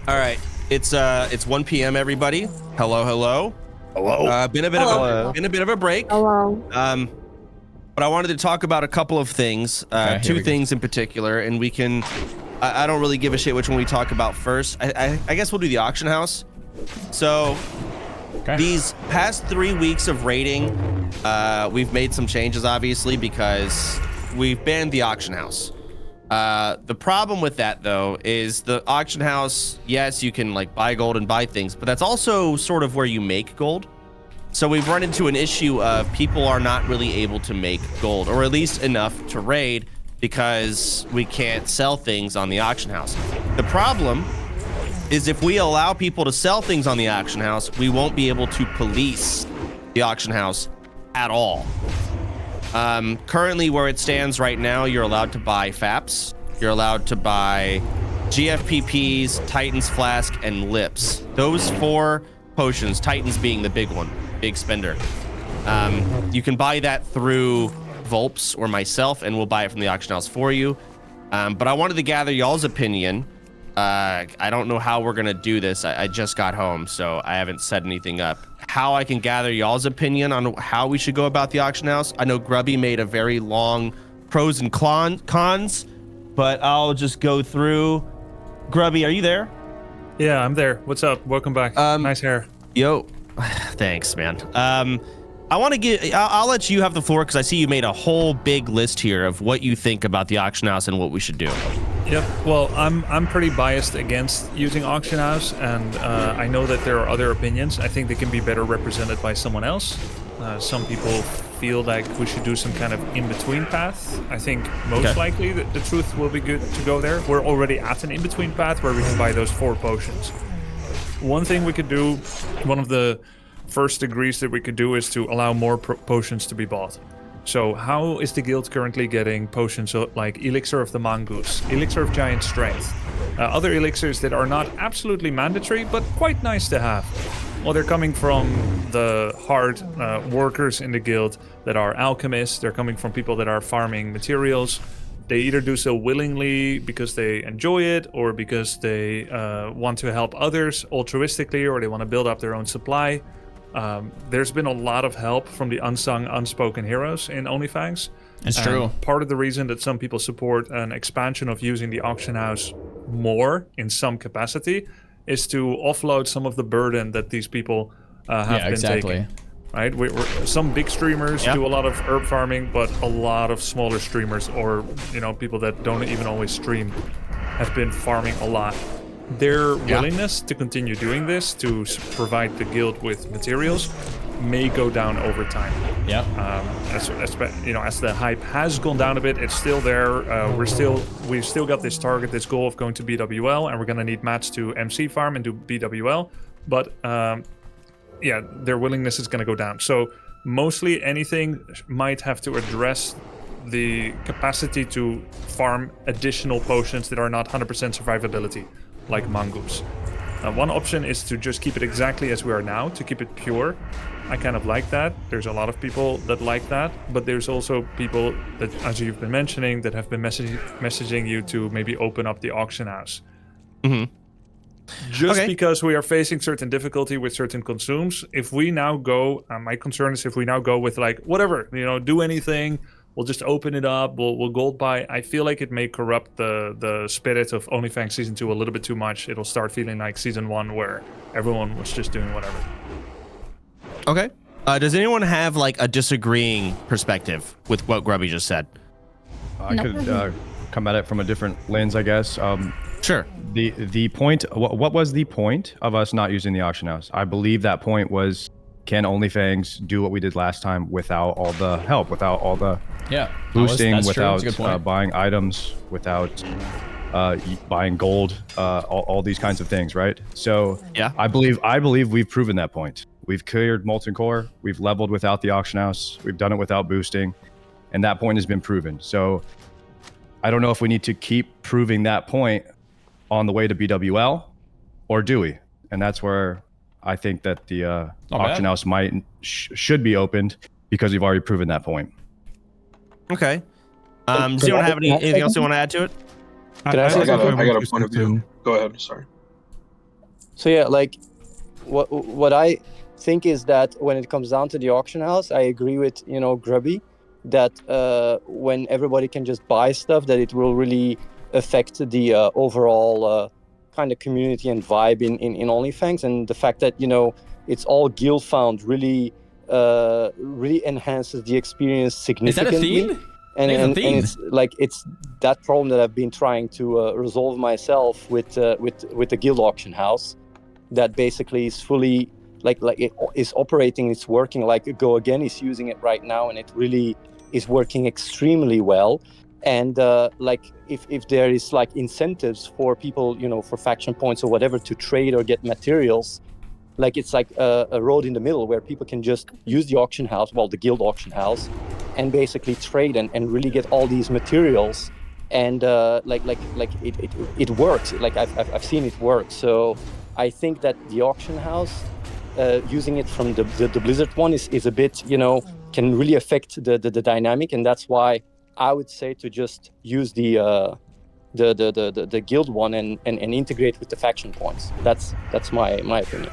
All right, it's 1 p.m. Everybody, hello. Hello. Been a bit of a break. Hello. But I wanted to talk about a couple of things, two things in particular, and we can. I don't really give a shit which one we talk about first. I guess we'll do the auction house. So these past 3 weeks of raiding, we've made some changes, obviously, because we've banned the auction house. The problem with that, though, is the auction house, yes, you can like buy gold and buy things, but that's also sort of where you make gold. So we've run into an issue of people are not really able to make gold, or at least enough to raid, because we can't sell things on the auction house. The problem is if we allow people to sell things on the auction house, we won't be able to police the auction house at all. Currently where it stands right now, you're allowed to buy FAPs, you're allowed to buy GFPPs, Titan's Flask, and Lips. Those 4 potions, Titan's being the big one, big spender. You can buy that through Volps or myself, and we'll buy it from the auction house for you. But I wanted to gather y'all's opinion. I don't know how we're gonna do this. I just got home, so I haven't set anything up. How I can gather y'all's opinion on how we should go about the auction house. I know Grubby made a very long pros and cons, but I'll just go through. Grubby, are you there? Yeah, I'm there. What's up? Welcome back. Nice hair. Yo, thanks, man. I want to get. I'll let you have the floor because I see you made a whole big list here of what you think about the auction house and what we should do. Yep. Well, I'm pretty biased against using auction house, and I know that there are other opinions. I think they can be better represented by someone else. Some people feel like we should do some kind of in-between path. I think most likely the truth will be good to go there. We're already at an in-between path where we can buy those 4 potions. One thing we could do, one of the first degrees that we could do, is to allow more potions to be bought. So how is the guild currently getting potions like Elixir of the Mongoose, Elixir of Giant Strength, other elixirs that are not absolutely mandatory but quite nice to have? Well, they're coming from the hard workers in the guild that are alchemists. They're coming from people that are farming materials. They either do so willingly because they enjoy it, or because they want to help others altruistically, or they want to build up their own supply. There's been a lot of help from the unsung, unspoken heroes in Onlyfangs. It's true. Part of the reason that some people support an expansion of using the auction house more in some capacity is to offload some of the burden that these people have been taking. Right? Some big streamers do a lot of herb farming, but a lot of smaller streamers, or people that don't even always stream, have been farming a lot. Their willingness to continue doing this, to provide the guild with materials, may go down over time. Yeah. As the hype has gone down a bit, it's still there. We've still got this target, this goal of going to BWL, and we're gonna need mats to MC farm and do BWL. But their willingness is gonna go down. So mostly anything might have to address the capacity to farm additional potions that are not 100% survivability, like Mongoose. One option is to just keep it exactly as we are now, to keep it pure. I kind of like that. There's a lot of people that like that, but there's also people that, as you've been mentioning, that have been messaging you to maybe open up the auction house. Mm-hmm. Just because we are facing certain difficulty with certain consumes, if we now go, my concern is if we now go with like, whatever, do anything, we'll just open it up, we'll gold buy. I feel like it may corrupt the spirit of Onlyfangs Season 2 a little bit too much. It'll start feeling like Season 1 where everyone was just doing whatever. Okay. Does anyone have like a disagreeing perspective with what Grubby just said? I could come at it from a different lens, I guess. Sure. The point, what was the point of us not using the auction house? I believe that point was, can Onlyfangs do what we did last time without all the help, without all the boosting, without buying items, without buying gold, all these kinds of things, right? So I believe we've proven that point. We've cleared Molten Core, we've leveled without the auction house, we've done it without boosting, and that point has been proven. So I don't know if we need to keep proving that point on the way to BWL, or do we? And that's where I think that the auction house should be opened, because we've already proven that point. Okay. Does anyone have anything else you want to add to it? I got a point of view. Go ahead. Sorry. So yeah, like what I think is that when it comes down to the auction house, I agree with Grubby that when everybody can just buy stuff, that it will really affect the overall kind of community and vibe in Onlyfangs, and the fact that it's all guild found really really enhances the experience significantly. Is that a theme? And it's like it's that problem that I've been trying to resolve myself with the guild auction house, that basically is fully like it is operating, it's working. Like Go Again is using it right now, and it really is working extremely well. And like if there is like incentives for people, for faction points or whatever, to trade or get materials, like it's like a road in the middle where people can just use the auction house, the guild auction house, and basically trade and really get all these materials. And like it works. Like I've seen it work. So I think that the auction house, using it from the Blizzard one, is a bit, can really affect the dynamic, and that's why I would say to just use the guild one and integrate with the faction points. That's my opinion.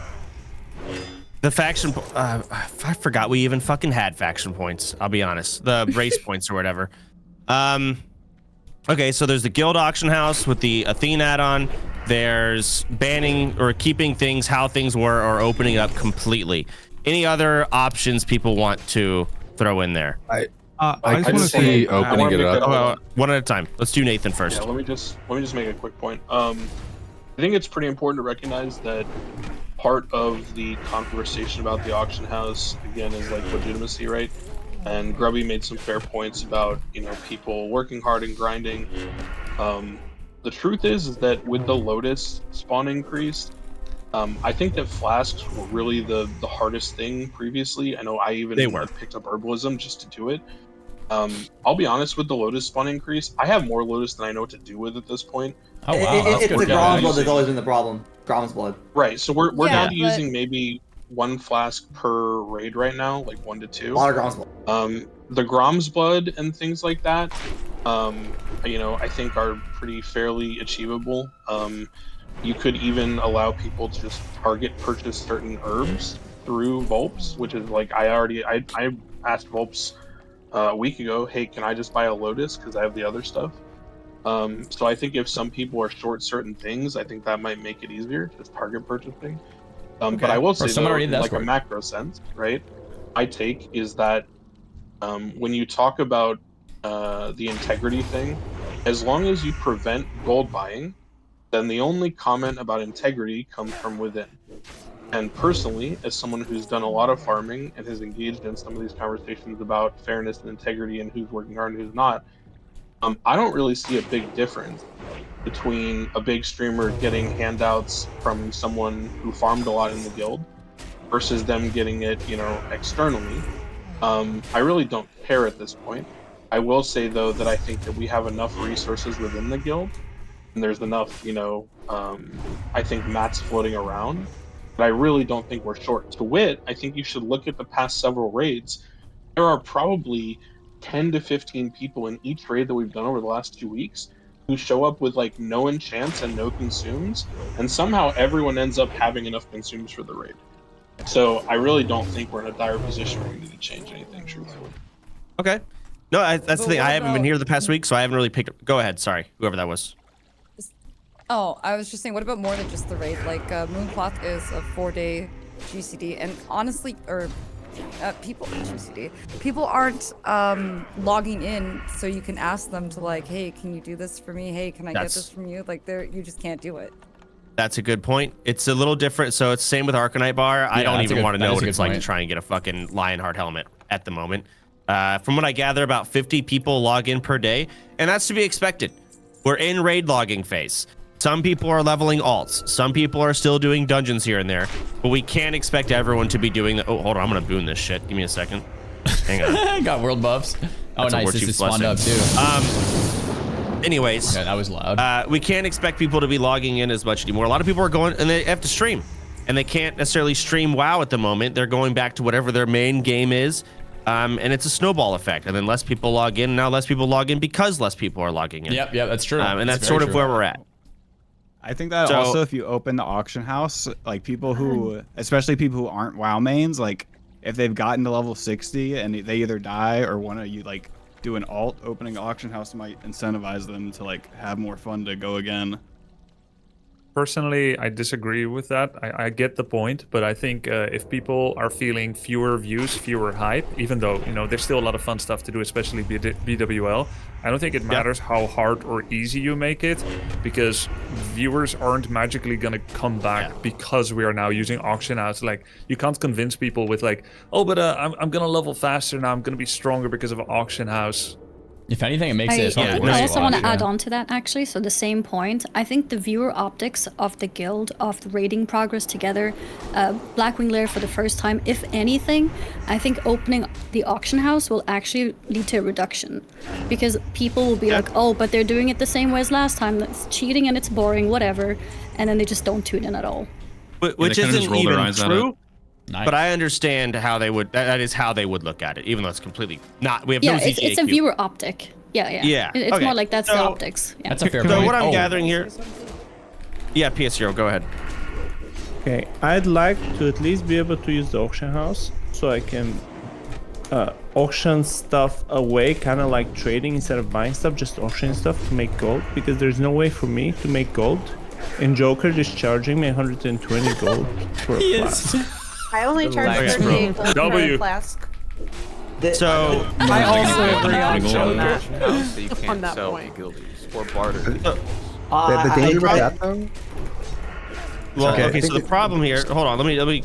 The faction, I forgot we even fucking had faction points. I'll be honest, the race points or whatever. Okay, so there's the guild auction house with the Athene add-on. There's banning or keeping things how things were, or opening it up completely. Any other options people want to throw in there? I just want to see opening it up. One at a time. Let's do Nathan first. Yeah, let me just make a quick point. I think it's pretty important to recognize that part of the conversation about the auction house, again, is like legitimacy, right? And Grubby made some fair points about, people working hard and grinding. The truth is that with the Lotus spawn increase, I think that flasks were really the hardest thing previously. I know I even picked up herbalism just to do it. I'll be honest, with the Lotus spawn increase, I have more Lotus than I know what to do with at this point. Oh wow! It's the Grom's blood that's always been the problem. Grom's blood. Right. So we're down to using maybe 1 flask per raid right now, like 1 to 2. A lot of Grom's blood. The Grom's blood and things like that, I think are pretty fairly achievable. You could even allow people to just target purchase certain herbs through Volps, which is like I asked Volps a week ago, hey, can I just buy a Lotus because I have the other stuff? So I think if some people are short certain things, I think that might make it easier, just target purchasing. But I will say, though, like a macro sense, right? My take is that when you talk about the integrity thing, as long as you prevent gold buying, then the only comment about integrity comes from within. And personally, as someone who's done a lot of farming and has engaged in some of these conversations about fairness and integrity and who's working hard and who's not, I don't really see a big difference between a big streamer getting handouts from someone who farmed a lot in the guild versus them getting it, externally. I really don't care at this point. I will say, though, that I think that we have enough resources within the guild, and there's enough, I think mats floating around, but I really don't think we're short. To wit, I think you should look at the past several raids. There are probably 10 to 15 people in each raid that we've done over the last 2 weeks who show up with like no enchants and no consumes, and somehow everyone ends up having enough consumes for the raid. So I really don't think we're in a dire position where we need to change anything, truthfully. Okay. No, that's the thing. I haven't been here the past week, so I haven't really picked up. Go ahead. Sorry, whoever that was. Oh, I was just saying, what about more than just the raid? Like, Mooncloth is a 4-day GCD, and honestly, people aren't logging in, so you can ask them to like, hey, can you do this for me? Hey, can I get this from you? Like, you just can't do it. That's a good point. It's a little different. So it's the same with Arcanite Bar. I don't even want to know what it's like to try and get a fucking Lionheart helmet at the moment. From what I gather, about 50 people log in per day, and that's to be expected. We're in raid logging phase. Some people are leveling alts. Some people are still doing dungeons here and there, but we can't expect everyone to be doing that. Oh, hold on. I'm going to boon this shit. Give me a second. Hang on. Got world buffs. Oh, nice. This is spawned up too. Anyways. Yeah, that was loud. We can't expect people to be logging in as much anymore. A lot of people are going and they have to stream, and they can't necessarily stream WoW at the moment. They're going back to whatever their main game is. And it's a snowball effect. And then less people log in. Now less people log in because less people are logging in. Yep, that's true. And that's sort of where we're at. I think that also if you open the auction house, like people who, especially people who aren't WoW mains, like if they've gotten to level 60 and they either die or want to like do an alt, opening an auction house might incentivize them to like have more fun to go again. Personally, I disagree with that. I get the point, but I think if people are feeling fewer views, fewer hype, even though, you know, there's still a lot of fun stuff to do, especially BWL, I don't think it matters how hard or easy you make it, because viewers aren't magically going to come back because we are now using auction house. Like, you can't convince people with like, oh, but I'm going to level faster now, I'm going to be stronger because of auction house. If anything, it makes it hard. I also want to add on to that, actually. So the same point. I think the viewer optics of the guild, of the raiding progress together, Blackwing Lair for the first time, if anything, I think opening the auction house will actually lead to a reduction. Because people will be like, oh, but they're doing it the same way as last time. That's cheating and it's boring, whatever. And then they just don't tune in at all. Which isn't even true. Nice. But I understand how they would. That is how they would look at it, even though it's completely not. We have no ZKQ. It's a viewer optic. Yeah. It's more like that's the optics. Yeah. That's a fair point. So what I'm gathering here. Yeah, PS0, go ahead. Okay, I'd like to at least be able to use the auction house so I can auction stuff away, kind of like trading instead of buying stuff, just auctioning stuff to make gold, because there's no way for me to make gold. And Joker just charging me 120 gold for a flask. I only charge 38 gold for a flask. So I also agree on that. So you can't sell guildies or barter. The danger with that though? Well, okay, so the problem here, hold on, let me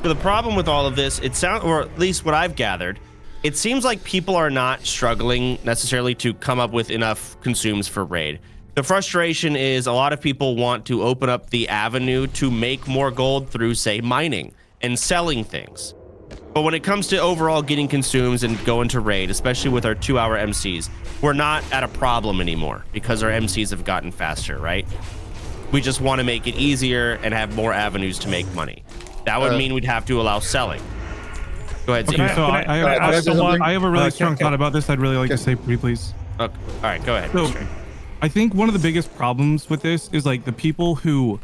the problem with all of this, it sounds, or at least what I've gathered, it seems like people are not struggling necessarily to come up with enough consumes for raid. The frustration is a lot of people want to open up the avenue to make more gold through, say, mining and selling things. But when it comes to overall getting consumes and going to raid, especially with our 2-hour MCs, we're not at a problem anymore because our MCs have gotten faster, right? We just want to make it easier and have more avenues to make money. That would mean we'd have to allow selling. Go ahead, Zeke. Okay, so I have a really strong thought about this. I'd really like to say pretty please. Okay. All right, go ahead. So, I think one of the biggest problems with this is like the people who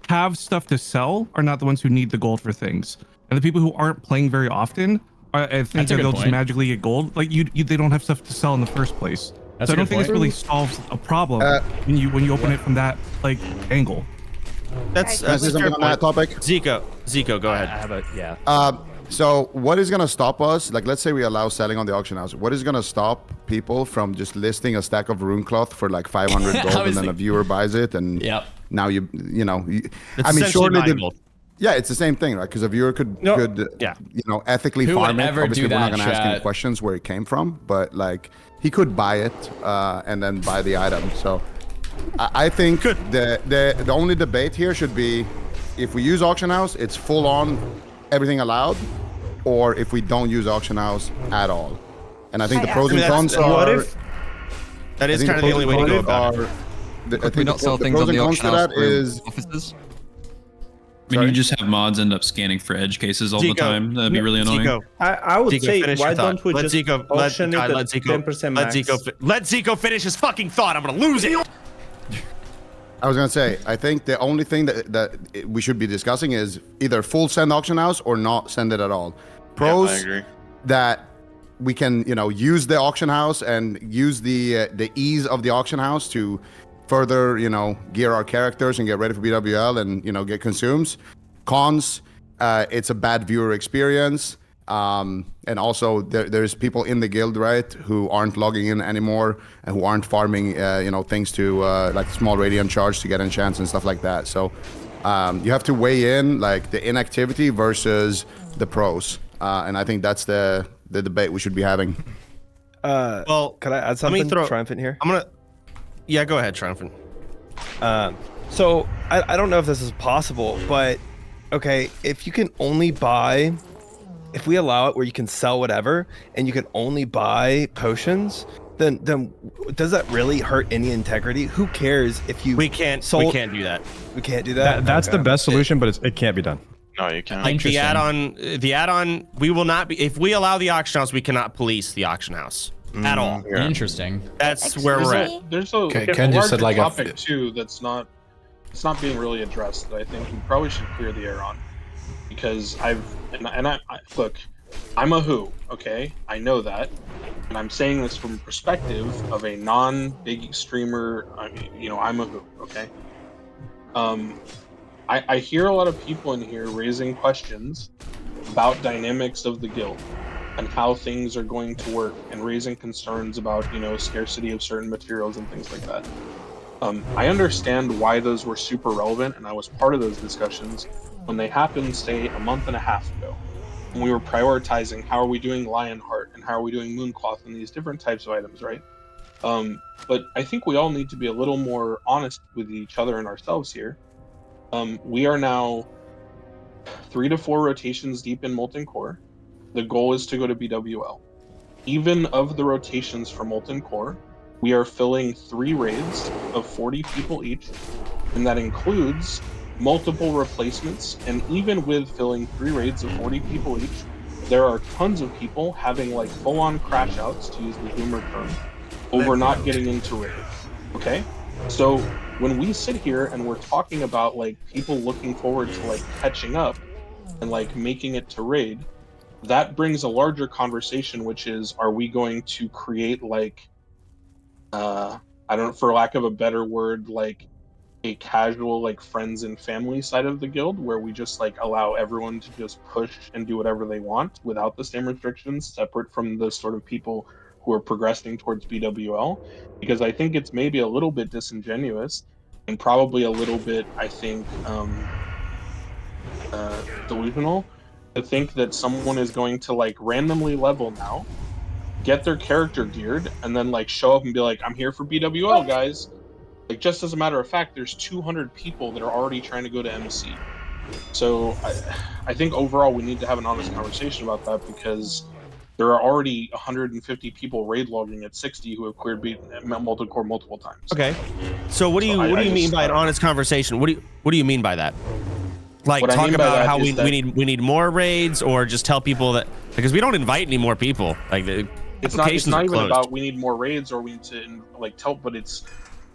have stuff to sell are not the ones who need the gold for things. And the people who aren't playing very often, I think that they'll just magically get gold. Like they don't have stuff to sell in the first place. So I don't think this really solves a problem when you open it from that like angle. That's something on that topic. Zico, go ahead. I have a So what is gonna stop us? Like, let's say we allow selling on the auction house. What is gonna stop people from just listing a stack of rune cloth for like 500 gold, and then a viewer buys it, and now you know, I mean, surely yeah, it's the same thing, right? Because a viewer could you know, ethically farm it. Obviously, we're not gonna ask any questions where it came from, but like he could buy it and then buy the item. So I think the only debate here should be if we use auction house, it's full on everything allowed, or if we don't use auction house at all. And I think the pros and cons are. That is kind of the only way to go about it. I think the pros and cons to that is. I mean, you just have mods end up scanning for edge cases all the time. That'd be really annoying. I would say, why don't we just auction it at 10% max? Let Zico finish his fucking thought. I'm gonna lose it. I was gonna say, I think the only thing that we should be discussing is either full send auction house or not send it at all. Pros, I agree. That we can, you know, use the auction house and use the ease of the auction house to further, you know, gear our characters and get ready for BWL and, you know, get consumes. Cons, it's a bad viewer experience. And also there's people in the guild, right, who aren't logging in anymore and who aren't farming, you know, things to like small radiant charge to get enchants and stuff like that. So you have to weigh in like the inactivity versus the pros. And I think that's the debate we should be having. Well, can I add something Triumphant here? Yeah, go ahead, Triumphant. So I don't know if this is possible, but okay, if you can only buy, if we allow it where you can sell whatever and you can only buy potions, then does that really hurt any integrity? Who cares if you we can't do that. We can't do that. That's the best solution, but it can't be done. No, you can't. Like the add-on, we will not be. If we allow the auction house, we cannot police the auction house at all. Interesting. That's where we're at. There's a Ken just said like topic too that's not it's not being really addressed that I think we probably should clear the air on, because I look, I'm a who, okay? I know that, and I'm saying this from the perspective of a non-big streamer. I'm a who, okay? I hear a lot of people in here raising questions about dynamics of the guild and how things are going to work, and raising concerns about, scarcity of certain materials and things like that. I understand why those were super relevant, and I was part of those discussions when they happened, say, a month and a half ago. When we were prioritizing how are we doing Lionheart and how are we doing Mooncloth and these different types of items, right? But I think we all need to be a little more honest with each other and ourselves here. We are now 3 to 4 rotations deep in Molten Core. The goal is to go to BWL. Even of the rotations for Molten Core, we are filling 3 raids of 40 people each, and that includes multiple replacements. And even with filling 3 raids of 40 people each, there are tons of people having like full-on crash outs, to use the boomer term, over not getting into raids. Okay? So when we sit here and we're talking about like people looking forward to like catching up and like making it to raid, that brings a larger conversation, which is, are we going to create like for lack of a better word, like a casual like friends and family side of the guild where we just like allow everyone to just push and do whatever they want without the same restrictions, separate from the sort of people who are progressing towards BWL? Because I think it's maybe a little bit disingenuous and probably a little bit, I think, delusional to think that someone is going to like randomly level now, get their character geared, and then like show up and be like, I'm here for BWL, guys. Like, just as a matter of fact, there's 200 people that are already trying to go to MC. So I think overall we need to have an honest conversation about that, because there are already 150 people raid logging at 60 who have cleared Molten Core multiple times. Okay. So what do you mean by an honest conversation? What do you mean by that? Like, talk about how we need more raids, or just tell people that, because we don't invite any more people. Like, the it's applications not are even closed. about we need more raids or we need to like tell, but it's,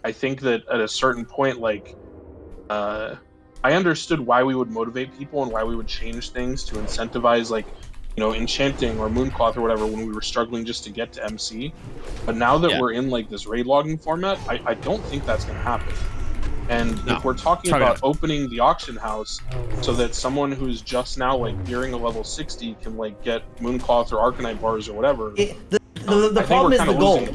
I think that at a certain point, like, I understood why we would motivate people and why we would change things to incentivize, like, enchanting or Mooncloth or whatever when we were struggling just to get to MC. But now that we're in like this raid logging format, I don't think that's going to happen. And if we're talking about opening the auction house so that someone who's just now like gearing a level 60 can like get Mooncloth or Arcanite bars or whatever, the problem is the gold.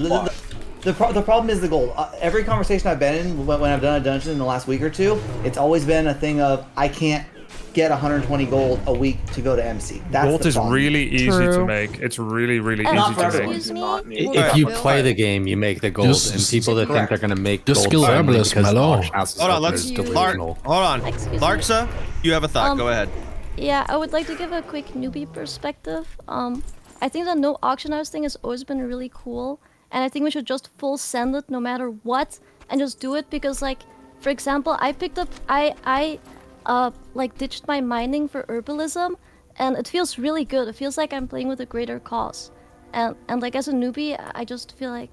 The problem is the gold. Every conversation I've been in when I've done a dungeon in the last week or two, it's always been a thing of I can't get 120 gold a week to go to MC. That's gold is problem. really easy to make. It's really easy to make. If you play the game, you make the gold, and people that think they're going to make gold skill herbalist, Mellow. Hold on, hold on. Larksa, you have a thought. Go ahead. Yeah, I would like to give a quick newbie perspective. I think the no auction house thing has always been really cool, and I think we should just full send it no matter what, and just do it, because, like, for example, I picked up, I ditched my mining for herbalism, and it feels really good. It feels like I'm playing with a greater cause, and like, as a newbie, I just feel like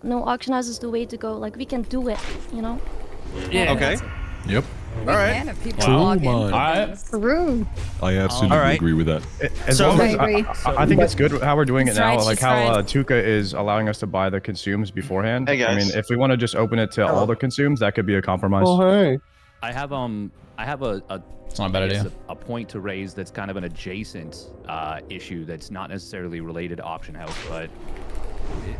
no auction house is the way to go. Like, we can do it, Yeah. Okay. Yep. All right. True. I absolutely agree with that. I think it's good how we're doing it now. Like how Tuca is allowing us to buy the consumes beforehand. Hey, guys. I mean, if we want to just open it to all the consumes, that could be a compromise. Oh, hey. I have it's not a bad idea. A point to raise that's kind of an adjacent issue that's not necessarily related to Auction House, but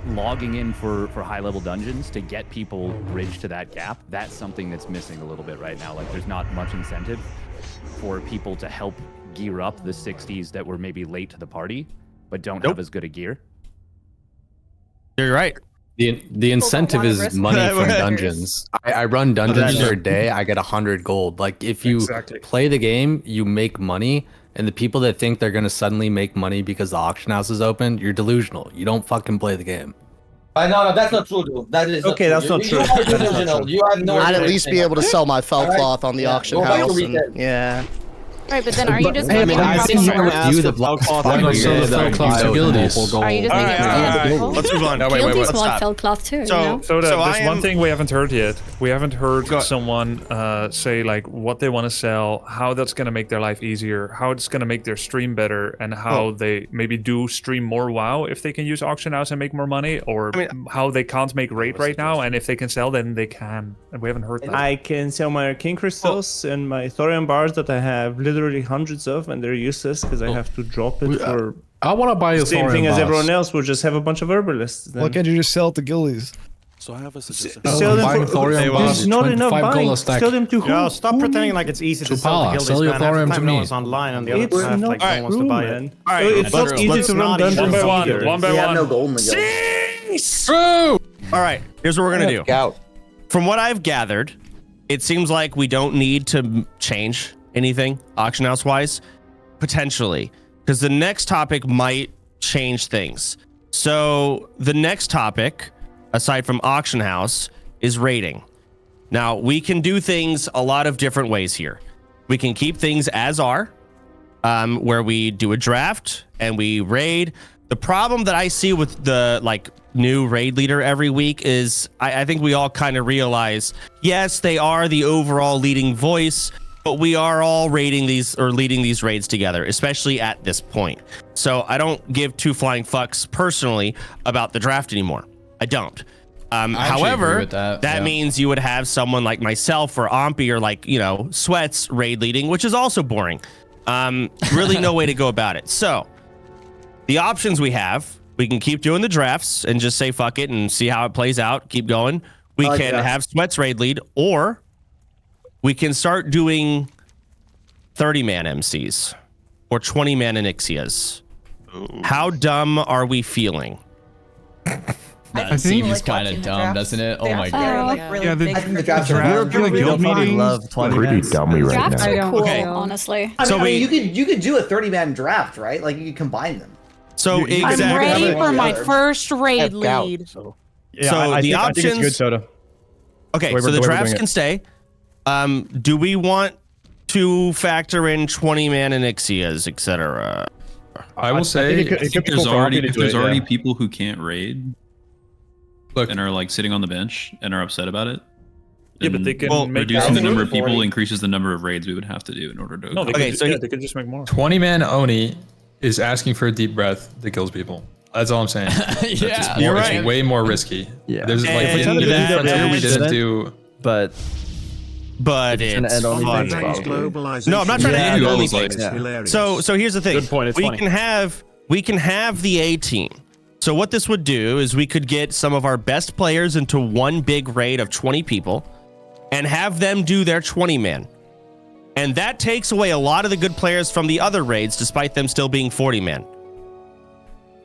logging in for high-level dungeons to get people bridged to that gap, that's something that's missing a little bit right now. Like, there's not much incentive for people to help gear up the 60s that were maybe late to the party, but don't have as good a gear. You're right. The incentive is money from dungeons. I run dungeons for a day, I get 100 gold. Like, if you play the game, you make money, and the people that think they're going to suddenly make money because the auction house is open, you're delusional. You don't fucking play the game. No, that's not true, dude. That is okay. That's not true. You have no. I'd at least be able to sell my felt cloth on the auction house. Yeah. Right, but then are you just I making think you profit? review the block abilities. Are you just making Let's move on. No, wait, guildies let's want stop. fell cloth too. So- you know? So, So there's I one am- thing we haven't heard yet. We haven't heard someone say like what they want to sell, how that's going to make their life easier, how it's going to make their stream better, and how they maybe do stream more WoW if they can use auction house and make more money, or how they can't make raid right now, and if they can sell, then they can. And we haven't heard that. I can sell my arcane crystals and my thorium bars that I have literally hundreds of, and they're useless because I have to drop it for. I want to buy the a same thorium thing as bars. everyone else. We'll just have a bunch of herbalists. Then. Why can't you just sell it to guildies? So I have a suggestion. Sell them for, there's not enough buying. Sell them to who? Yo, stop pretending like it's easy to sell the guildies, man. Half the time no one's online, and the other half like no one wants to buy it. All right, it's not easy to run dungeons either. One by We have one. no gold in the guild. Jeez! All right, here's what we're gonna do. From what I've gathered, it seems like we don't need to change anything auction house wise, potentially, because the next topic might change things. So the next topic, aside from auction house, is raiding. Now we can do things a lot of different ways here. We can keep things as are, where we do a draft and we raid. The problem that I see with the new raid leader every week is I think we all kind of realize, yes, they are the overall leading voice, but we are all raiding these or leading these raids together, especially at this point. So I don't give two flying fucks personally about the draft anymore. I don't. However, that means you would have someone like myself or Ompy or Sweats raid leading, which is also boring. Really no way to go about it. So the options we have, we can keep doing the drafts and just say fuck it and see how it plays out. Keep going. We can have Sweats raid lead, or we can start doing 30-man MCs or 20-man Anixias. How dumb are we feeling? That seems kind of dumb, doesn't it? Oh my god. I think the drafts are We're guild meetings. Pretty dummy right Drafts now. are cool, Okay. honestly. I mean, you could do a 30-man draft, right? Like you could combine them. So I'm exactly. ready for my first raid lead. Yeah, So I the think, I think options- it's good, Soda. Okay, way so we're- the the way we're drafts doing can it. stay. Do we want to factor in 20-man Anixias, etc.? I will say, think it could be cool there's for already, Ompy to if do there's it, already yeah. people who can't raid and are sitting on the bench and are upset about it. Yeah, but they can make reducing the number of people 40. increases the number of raids we would have to do in order to. No, they Okay, could, so they could just make more. 20-man Oni is asking for a deep breath that kills people. That's all I'm saying. Yeah, You're right. It's way more risky. Yeah. There's like And in the that Frontier we is- didn't do. But But it's gonna it's end only fun. things. No, I'm not trying to Yeah, end it only was like- things. So here's the thing. Good point, it's we funny. can have the A team. So what this would do is we could get some of our best players into one big raid of 20 people and have them do their 20-man. And that takes away a lot of the good players from the other raids, despite them still being 40-man.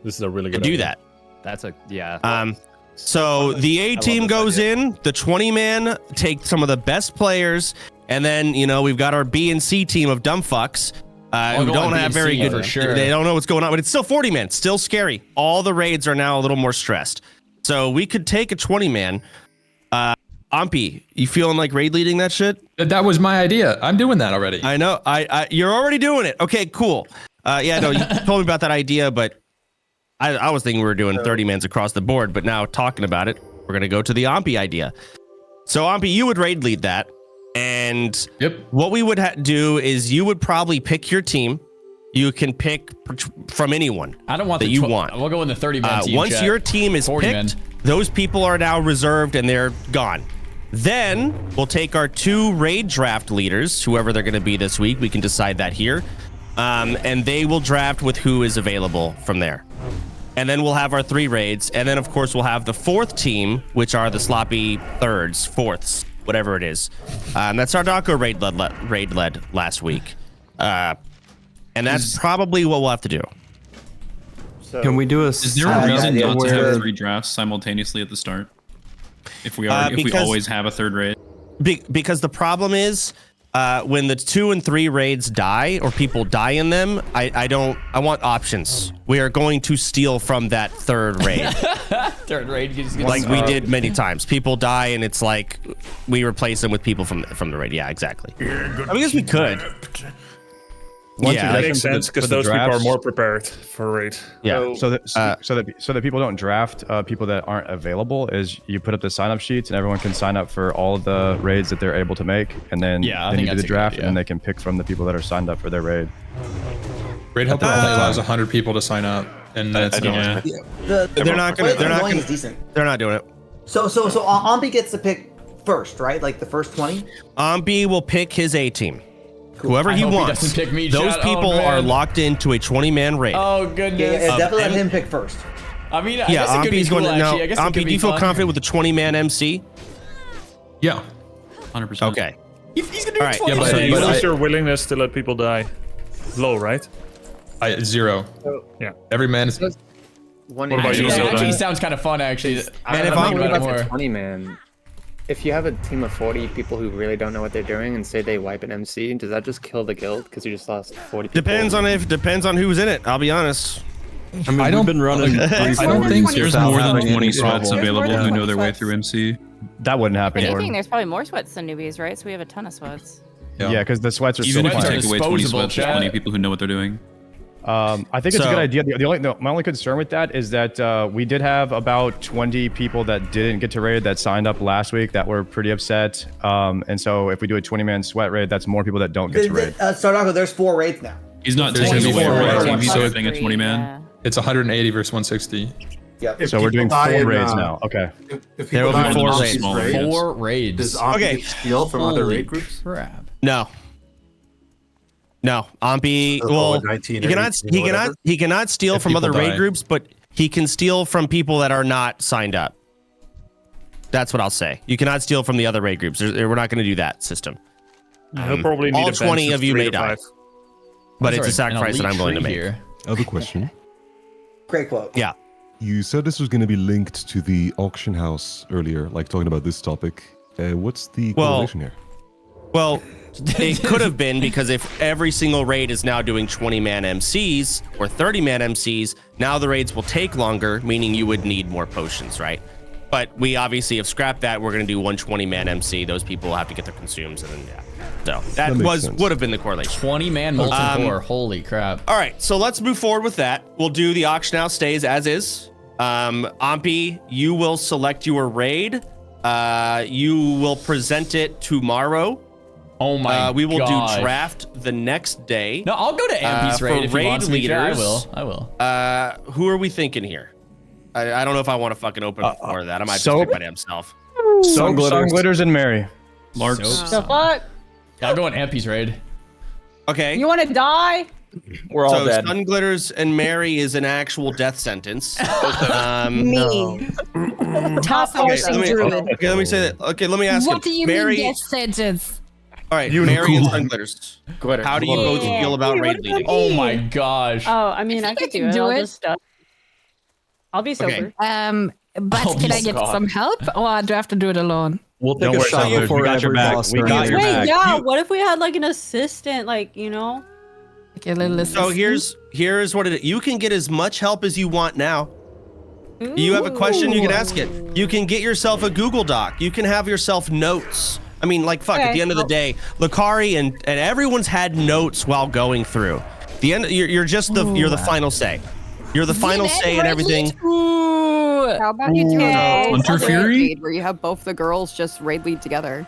This is a really To good do idea. that. That's a So the A team goes in, the 20-man take some of the best players, and then we've got our B and C team of dumb fucks who go don't on have B and very C good. for sure. They don't know what's going on, but it's still 40-man, still scary. All the raids are now a little more stressed. So we could take a 20-man. Ompy, you feeling like raid leading that shit? That was my idea. I'm doing that already. I know. You're already doing it. Okay, cool. You told me about that idea, but I was thinking we were doing 30-mans across the board, but now talking about it, we're going to go to the Ompy idea. So Ompy, you would raid lead that. And what we would do is you would probably pick your team. You can pick from anyone. I don't want that you want. We'll go in the 30-man team. Once chat. your team is 40 picked, men. those people are now reserved and they're gone. Then we'll take our 2 raid draft leaders, whoever they're going to be this week. We can decide that here. And they will draft with who is available from there. And then we'll have our 3 raids. And then, of course, we'll have the 4th team, which are the sloppy thirds, fourths, whatever it is. That's our Daco raid led last week. And that's probably what we'll have to do. So, can we do a? Is there a reason not to have 3 drafts simultaneously at the start? If we always have a 3rd raid? Because the problem is when the 2 and 3 raids die or people die in them, I want options. We are going to steal from that 3rd raid. 3rd raid, you just get like we did many times. People die and it's like we replace them with people from the raid. Yeah, exactly. I guess we could. That makes sense because those people are more prepared for raid. Yeah. So that people don't draft people that aren't available is you put up the sign up sheets and everyone can sign up for all of the raids that they're able to make, and then I you think do the that's a good draft idea. and they can pick from the people that are signed up for their raid. Raid Helper only allows 100 people to sign up, and that's They're not gonna. They're not gonna. They're not doing it. So Ombi gets to pick first, right? Like the first 20. Ombi will pick his A team. Whoever he hope he wants. doesn't pick me, Those Chad. people Oh, are man. locked into a 20-man raid. Oh goodness. Yeah, definitely let him pick first. I mean, I guess it could be Ombi's cool, going to actually. I guess it Ombi, could do be you feel fun. confident with the 20-man MC? Yeah, 100%. Okay. He's gonna do All right. 20. Yeah, but but you lose I- your willingness to let people die. Low, right? 0. Yeah. Every man is. What about you? Actually, sounds kind of fun, actually. And if I'm about the 20 man, if you have a team of 40 people who really don't know what they're doing and say they wipe an MC, does that just kill the guild because you just lost 40 people? Depends on who's in it. I'll be honest. I mean, we've been running. I don't think there's more than 20 sweats available who know their way through MC. That wouldn't happen. If anything, Gordon. there's probably more sweats than newbies, right? So we have a ton of sweats. Yeah, because the sweats are Even so if you fun. take away 20 disposable, sweats, there's Chad. plenty of people who know what they're doing. I think it's a good idea. My only concern with that is that we did have about 20 people that didn't get to raid that signed up last week that were pretty upset. And so if we do a 20-man sweat raid, that's more people that don't get to raid. Sardago, there's 4 raids now. He's not There's taking away 4 from raids. the team. He's So doing a 20-man. It's 180 versus 160. Yep. So we're doing 4 raids now. Okay. There If people will be die in 4 Ombi's raids. raid, 4 raids. Does Ombi Okay. steal from other Holy raid groups? crap. No. No, Ombi. So, Well, 19 he or cannot. 18 or whatever? He cannot steal If from other people raid die. groups, but he can steal from people that are not signed up. That's what I'll say. You cannot steal from the other raid groups. We're not going to do that system. He'll probably need all a bench 20 of you 3 may to die, 5. but I'm it's a sorry, an sacrifice that elite I'm willing to tree make. here. I have a question. Great quote. Yeah. You said this was going to be linked to the auction house earlier, like talking about this topic. What's the correlation here? Well, it could have been because if every single raid is now doing 20-man MCs or 30-man MCs, now the raids will take longer, meaning you would need more potions, right? But we obviously have scrapped that. We're going to do 1 20-man MC. Those people will have to get their consumes, and then so that would have been the correlation. 20-man molten core. Holy crap. All right, so let's move forward with that. We'll do the auction house stays as is. Ompi, you will select your raid. You will present it tomorrow. Oh my we will gosh. do draft the next day. No, I'll go to Ampy's raid if he wants me to. I will. Who are we thinking here? I don't know if I want to fucking open before that. I might just Soap? pick my damn self. Sun Glitters and Mary. Larks. The fuck? I'll go on Ampy's raid. Okay. You want to die? We're all dead. Sun Glitters and Mary is an actual death sentence. Me. Top horsing druid. Okay, let me say that. Okay, let me ask What you. do you Mary, mean death sentence? All right, Mary and Sun Glitters. How do you both feel about raid leading? Oh my gosh. Oh, I mean, I could do it. I'll just, I'll be sober. But can I get some help, or do I have to do it alone? We'll take a shot before every boss. We got your Wait, back. yeah. What if we had like an assistant, like, you know? Okay, a little So here's what it is. You can get as much help as you want now. You have a question, you can ask it. You can get yourself a Google Doc. You can have yourself notes. I mean, like, fuck, at the end of the day, Lakari and everyone's had notes while going through. The end, you're just you're the final say. You're the final say and everything. How about you do Hunter Fury? where you have both the girls just raid lead together?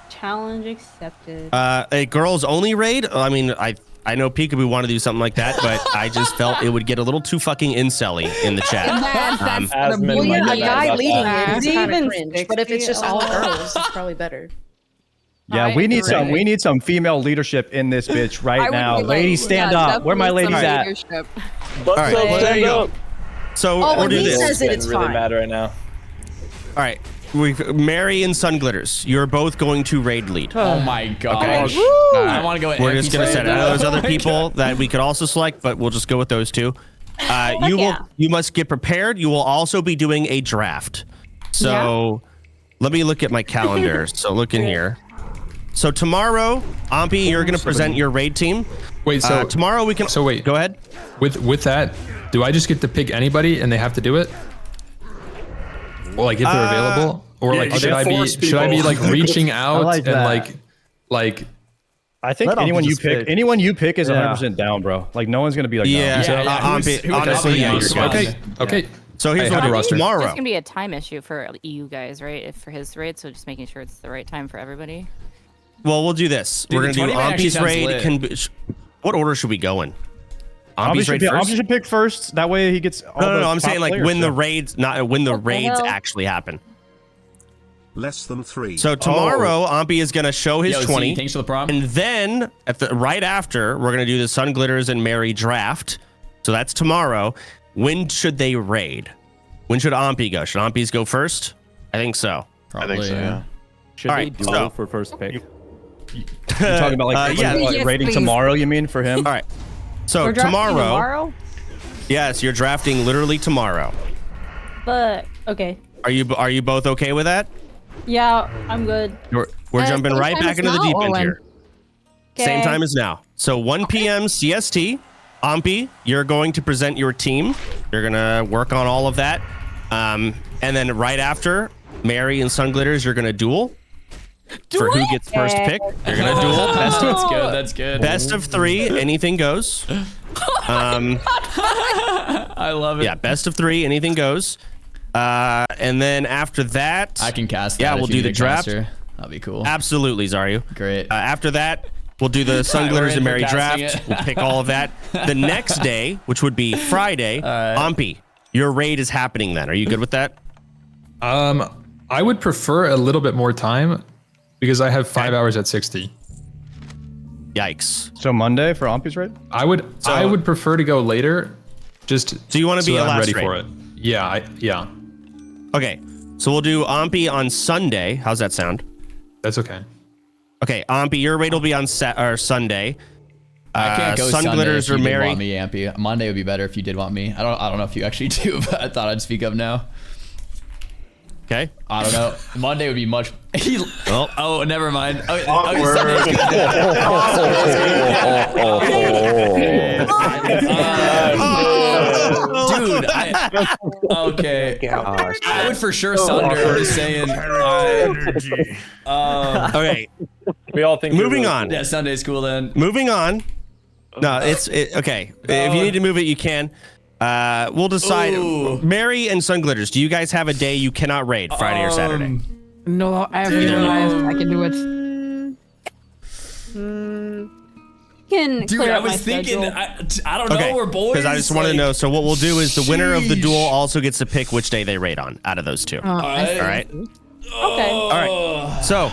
Challenge accepted. A girls only raid? I mean, I know Peekaboo wanted to do something like that, but I just felt it would get a little too fucking incel-y in the chat. A guy leading it is even cringe, but if it's just all girls, it's probably better. Yeah, we need some female leadership in this bitch right now. Ladies, stand up. Where my ladies at? All right, there you go. So we'll do this. Says it's really fine. mad right now. All right, Mary and Sun Glitters, you're both going to raid lead. Oh my gosh. Okay. I want to go at We're just gonna Ampy's set it. raid. I know there's Oh other my people God. that we could also select, but we'll just go with those two. You must get prepared. You will also be doing a draft. So let me look at my calendar. So look in here. So tomorrow, Ompi, you're gonna present your raid team. Wait, so tomorrow we can. So wait, go ahead. With that, do I just get to pick anybody and they have to do it? Or like if they're available, or yeah, like you should I force be like people. reaching out like and that. like I think anyone you pick is 100% down, bro. Like no one's gonna be like, honestly, okay. So here's what It's tomorrow. just gonna be a time issue for EU guys, right? If for his raid, so just making sure it's the right time for everybody. Well, we'll do this. We're gonna do Ompi's raid. What order should we go in? Ompi's raid first. Ompi should pick first. That way he gets. No. I'm saying like when the raids, not when the raids actually happen. Less than 3. So tomorrow, Ompi is gonna show his 20. Thanks for the prom. And then right after, we're gonna do the Sun Glitters and Mary draft. So that's tomorrow. When should they raid? When should Ompi go? Should Ompi's go first? I think so. Probably, I think so, yeah. Should they duel for first pick? You're talking about like raiding tomorrow, you mean, for him? All right. So tomorrow. Yes, you're drafting literally tomorrow. But okay. Are you both okay with that? Yeah, I'm good. We're jumping right back into the deep end here. Okay. Same time as now. So 1 p.m. CST. Ompi, you're going to present your team. You're gonna work on all of that. And then right after, Mary and Sun Glitters, you're gonna duel. For who gets first pick. You're gonna duel. That's good. Best of 3, anything goes. I love it. Yeah, best of 3, anything goes. And then after that, I can cast that. Yeah, we'll do the draft. That'd be cool. Absolutely, Xaryu. Great. After that, we'll do the Sun Glitters and Mary draft. We'll pick all of that. The next day, which would be Friday, Ompi, your raid is happening then. Are you good with that? I would prefer a little bit more time because I have 5 hours at 60. Yikes. So Monday for Ompi's raid? I would prefer to go later. So you want to be ready for it? Yeah, yeah. Okay, so we'll do Ompi on Sunday. How's that sound? That's okay. Okay, Ompi, your raid will be on Sunday. I can't go Sun Sunday Glitters if you or did Mary. want me, Ampy. Monday would be better if you did want me. I don't know if you actually do, but I thought I'd speak up now. Okay. I don't know. Monday would be much. Oh, never mind. Sunday's dude. Okay. I would for sure Sunder. I'm just saying. Okay. We all think. Moving on. Yeah, Sunday's cool then. Moving on. No, it's okay. If you need to move it, you can. We'll decide. Mary and Sun Glitters, do you guys have a day you cannot raid, Friday or Saturday? No, I have realized I can do it. Dude, I was thinking, I don't know, we're boys. Because I just wanted to know. So what we'll do is the winner of the duel also gets to pick which day they raid on out of those two. All right. Okay. All right. So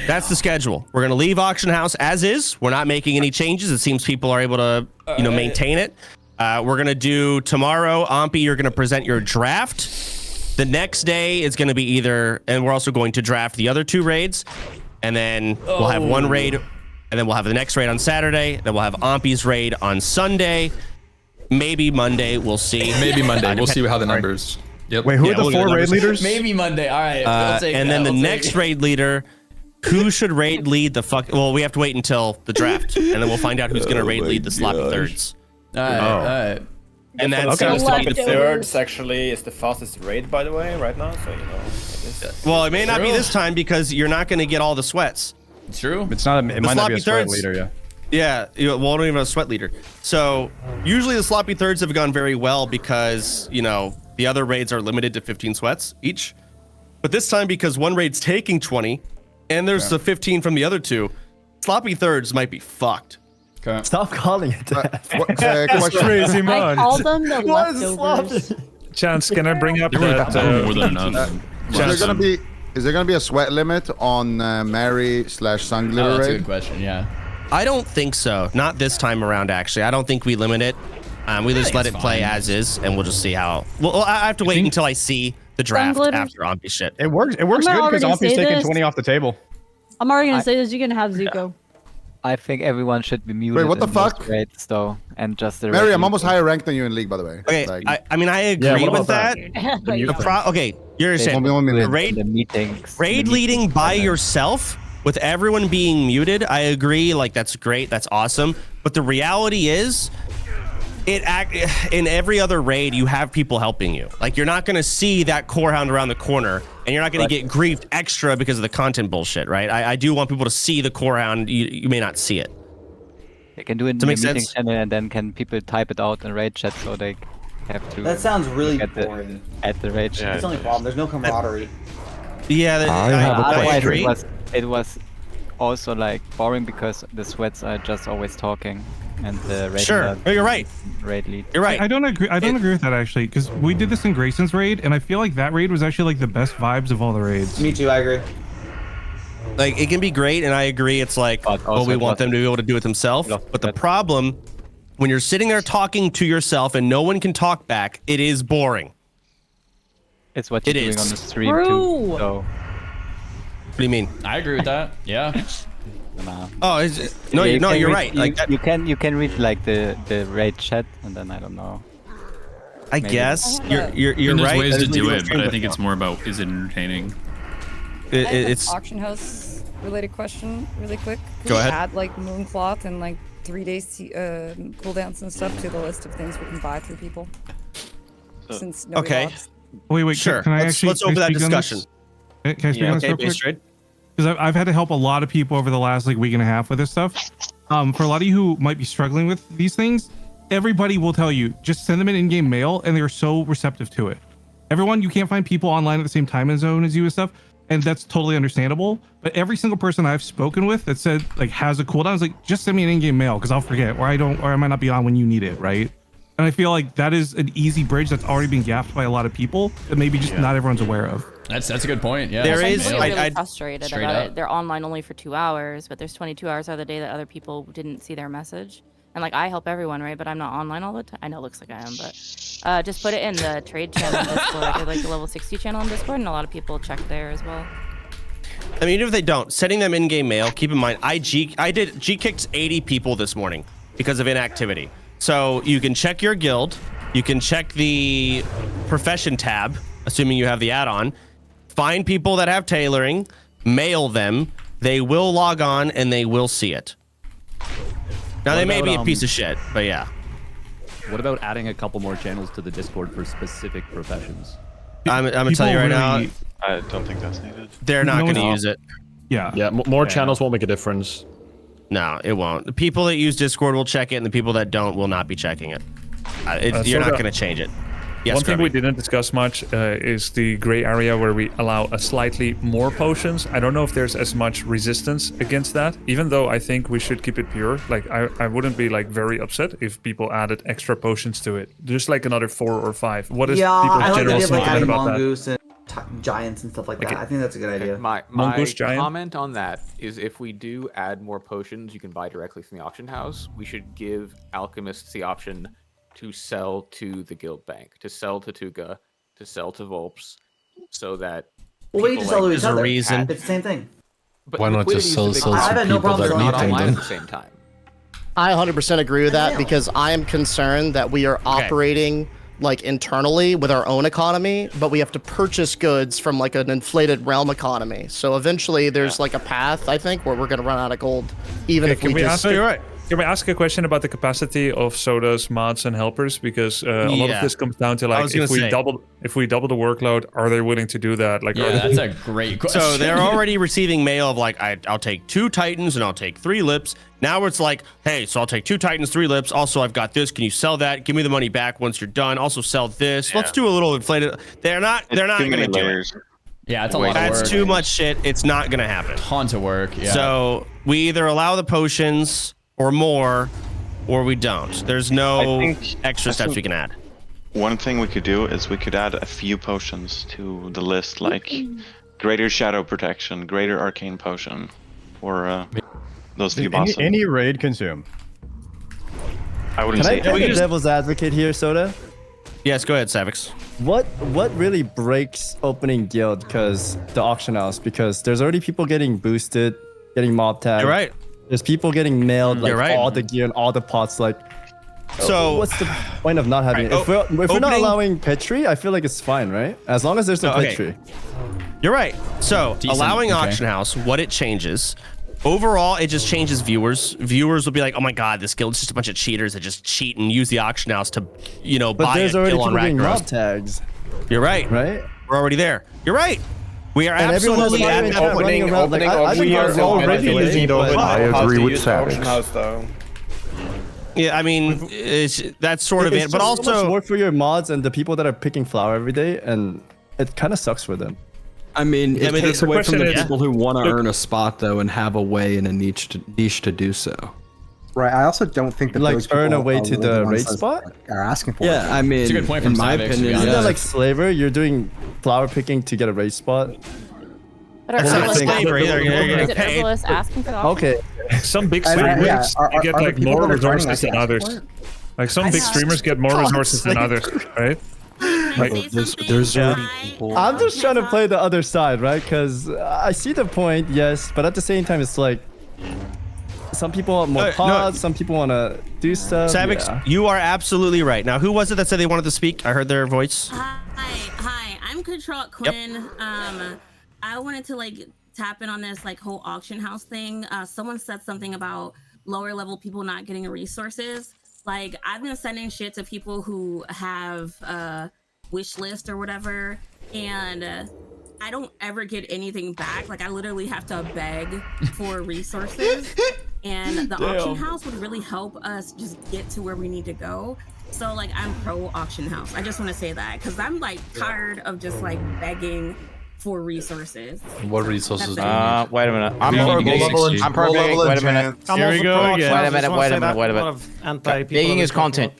that's the schedule. We're gonna leave Auction House as is. We're not making any changes. It seems people are able to, maintain it. We're gonna do tomorrow. Ompi, you're gonna present your draft. The next day is gonna be and we're also going to draft the other 2 raids, and then we'll have 1 raid, and then we'll have the next raid on Saturday. Then we'll have Ompi's raid on Sunday. Maybe Monday. We'll see. Maybe Monday. We'll see how the numbers. Yep. Wait, who are the 4 raid leaders? Maybe Monday. All right. And then the next raid leader. Who should raid lead the fuck? Well, we have to wait until the draft, and then we'll find out who's gonna raid lead the sloppy thirds. All right. And that's the sloppy thirds actually is the fastest raid, by the way, right now. So well, it may not be this time because you're not going to get all the sweats. It's true. It's not. It might not be a sweat leader. Yeah. Yeah. Well, we don't even have a sweat leader. So usually the sloppy thirds have gone very well because the other raids are limited to 15 sweats each. But this time, because one raid's taking 20, and there's the 15 from the other 2, sloppy thirds might be fucked. Okay. Stop calling it that. That's crazy, man. I call them the leftovers. Chance, can I bring up that? More than enough. Is there gonna be a sweat limit on Mary/Sun Glitter raid? That's a good question. Yeah. I don't think so. Not this time around, actually. I don't think we limit it. We just let it play as is, and we'll just see how. Well, I have to wait until I see the draft after Ompi shit. It works. It works good because Ompi's taking 20 off the table. I'm already gonna say this. You can have Zuko. I think everyone should be muted. Wait, what the fuck? Raids, though, and just the Mary, I'm almost higher ranked than you in league, by the way. Okay, I mean, I agree with that. Okay, you're saying raid leading by yourself with everyone being muted. I agree. Like, that's great. That's awesome. But the reality is, in every other raid, you have people helping you. Like, you're not going to see that core hound around the corner, and you're not going to get griefed extra because of the content bullshit, right? I do want people to see the core hound. You may not see it. They can do it in the meeting channel, and then can people type it out in raid chat so they have to. That sounds really boring. At the raid chat. That's the only problem. There's no camaraderie. Yeah, I have a question. It was also like boring because the sweats are just always talking, and the raid. Sure, you're right. Raid lead. You're right. I don't agree. I don't agree with that actually, because we did this in Grayson's raid, and I feel like that raid was actually like the best vibes of all the raids. Me too. I agree. Like, it can be great, and I agree. It's like, we want them to be able to do it themselves. But the problem, when you're sitting there talking to yourself and no one can talk back, it is boring. It's what you're doing on the stream True. too. So. What do you mean? I agree with that. Yeah. Nah. Oh, you're right. Like you can read like the raid chat, and then I don't know. I guess you're there's right. ways to do it, but I think it's more about, is it entertaining? It's auction house related question really quick. Could Go we ahead. add like Mooncloth and like 3 days cooldowns and stuff to the list of things we can buy through people? Since nobody logs. Wait, sure. Can I actually? Let's open that discussion. Can I speak on this real quick? Because I've had to help a lot of people over the last like week and a half with this stuff. For a lot of you who might be struggling with these things, everybody will tell you just send them an in-game mail, and they're so receptive to it. Everyone, you can't find people online at the same time zone as you and stuff, and that's totally understandable. But every single person I've spoken with that said like has a cooldown is like, just send me an in-game mail because I'll forget, or I might not be on when you need it, right? And I feel like that is an easy bridge that's already been gapped by a lot of people that maybe just not everyone's aware of. That's a good point. Yeah. There is. I'm really frustrated straight about up. it. They're online only for 2 hours, but there's 22 hours out of the day that other people didn't see their message. And like, I help everyone, right? But I'm not online all the time. I know it looks like I am, but just put it in the trade channel in Discord, or like the level 60 channel in Discord, and a lot of people check there as well. I mean, even if they don't, sending them in-game mail, keep in mind, I G-kicked 80 people this morning because of inactivity. So you can check your guild, you can check the profession tab, assuming you have the add-on, find people that have tailoring, mail them, they will log on and they will see it. Now, they may be a piece of shit, but yeah. What about adding a couple more channels to the Discord for specific professions? I'm gonna tell you right now, I don't think that's needed. they're not going to use it. Yeah. More channels won't make a difference. No, it won't. The people that use Discord will check it, and the people that don't will not be checking it. You're not going to change it. Yes, one thing Scrubby. we didn't discuss much is the gray area where we allow a slightly more potions. I don't know if there's as much resistance against that, even though I think we should keep it pure. Like, I wouldn't be like very upset if people added extra potions to it. Just like another 4 or 5. What is people's general sentiment about that? Mongoose and giants and stuff like that. I think that's a good idea. My Mongoose giant? comment on that is, if we do add more potions you can buy directly from the auction house, we should give alchemists the option to sell to the guild bank, to sell to Tuga, to sell to Volps, so that. Well, we can sell to each other. reason. It's the same thing. But why not just sell to people that not need online them? at the same time? I 100% agree with that because I am concerned that we are operating like internally with our own economy, but we have to purchase goods from like an inflated realm economy. So eventually there's like a path, I think, where we're going to run out of gold, even if we just... you're right. Can we ask a question about the capacity of sodas, mods, and helpers? Because a lot of this comes down to like, if we double the workload, are they willing to do that? Like, that's a great question. So they're already receiving mail of like, I'll take 2 Titans and I'll take 3 lips. Now it's like, hey, so I'll take 2 Titans, 3 lips. Also, I've got this. Can you sell that? Give me the money back once you're done. Also sell this. Let's do a little inflated. They're not going to do it. Yeah, it's a lot of work. That's too much shit. It's not going to happen. Tons of work. Yeah. So we either allow the potions or more, or we don't. There's no extra steps we can add. One thing we could do is we could add a few potions to the list, like greater shadow protection, greater arcane potion, or those few bosses. Any raid consume. I wouldn't say. Can I play devil's advocate here, Soda? Yes, go ahead, Savix. What really breaks opening guild because the auction house? Because there's already people getting boosted, getting mob tagged. You're right. There's people getting mailed like right. all the gear and all the pots. Like, so what's the point of not having it? If we're not allowing Petri, I feel like it's fine, right? As long as there's no Petri. You're right. So allowing auction house, what it changes, Overall, it just changes viewers. Viewers will be like, "Oh my god, this guild's just a bunch of cheaters that just cheat and use the auction house to, you know, But buy there's a already kill on people getting Ragnaros." mob tags. You're right. Right? We're already there. You're right. We are And everyone has absolutely a at running that point. running around. Like, I think we it's are already using but I agree with Savage. Yeah, I mean, that's sort of it's it. But just so much also, work for your mods and the people that are picking flour every day, and it kind of sucks for them. I mean, it takes away from the people who want to Look- earn a spot though and have a way and a niche to do so. Right. I also don't think that Like those earn a people way are to really the ones raid that spot. are asking for Yeah, it. I mean, It's a good point from in my Savix, to be opinion, Isn't yeah. that like slavery? You're doing flower picking to get a raid spot. But are That's not herbalists slavery, asking- they're getting is it paid. herbalists asking for the auction? Okay. Some big And, streamers yeah, are get the like people more that are joining resources us than asking others. for it? Like some big streamers get more resources than others, right? Like, there's already I'm just trying to play the other side, right? Because I see the point, yes, but at the same time, it's like some people want more pods, some people want to do stuff. Savix, yeah. you are absolutely right. Now, who was it that said they wanted to speak? I heard their voice. Hi, I'm Control Quinn. I wanted to like tap in on this like whole auction house thing. Someone said something about lower level people not getting resources. Like I've been sending shit to people who have wish list or whatever, and I don't ever get anything back. Like I literally have to beg for resources, and the auction house would really help us just get to where we need to go. So like I'm pro auction house. I just want to say that because I'm like tired of just like begging for resources. What resources? Wait a minute. I'm pro begging. Wait a minute. Here we go again. Wait a minute. Begging is content.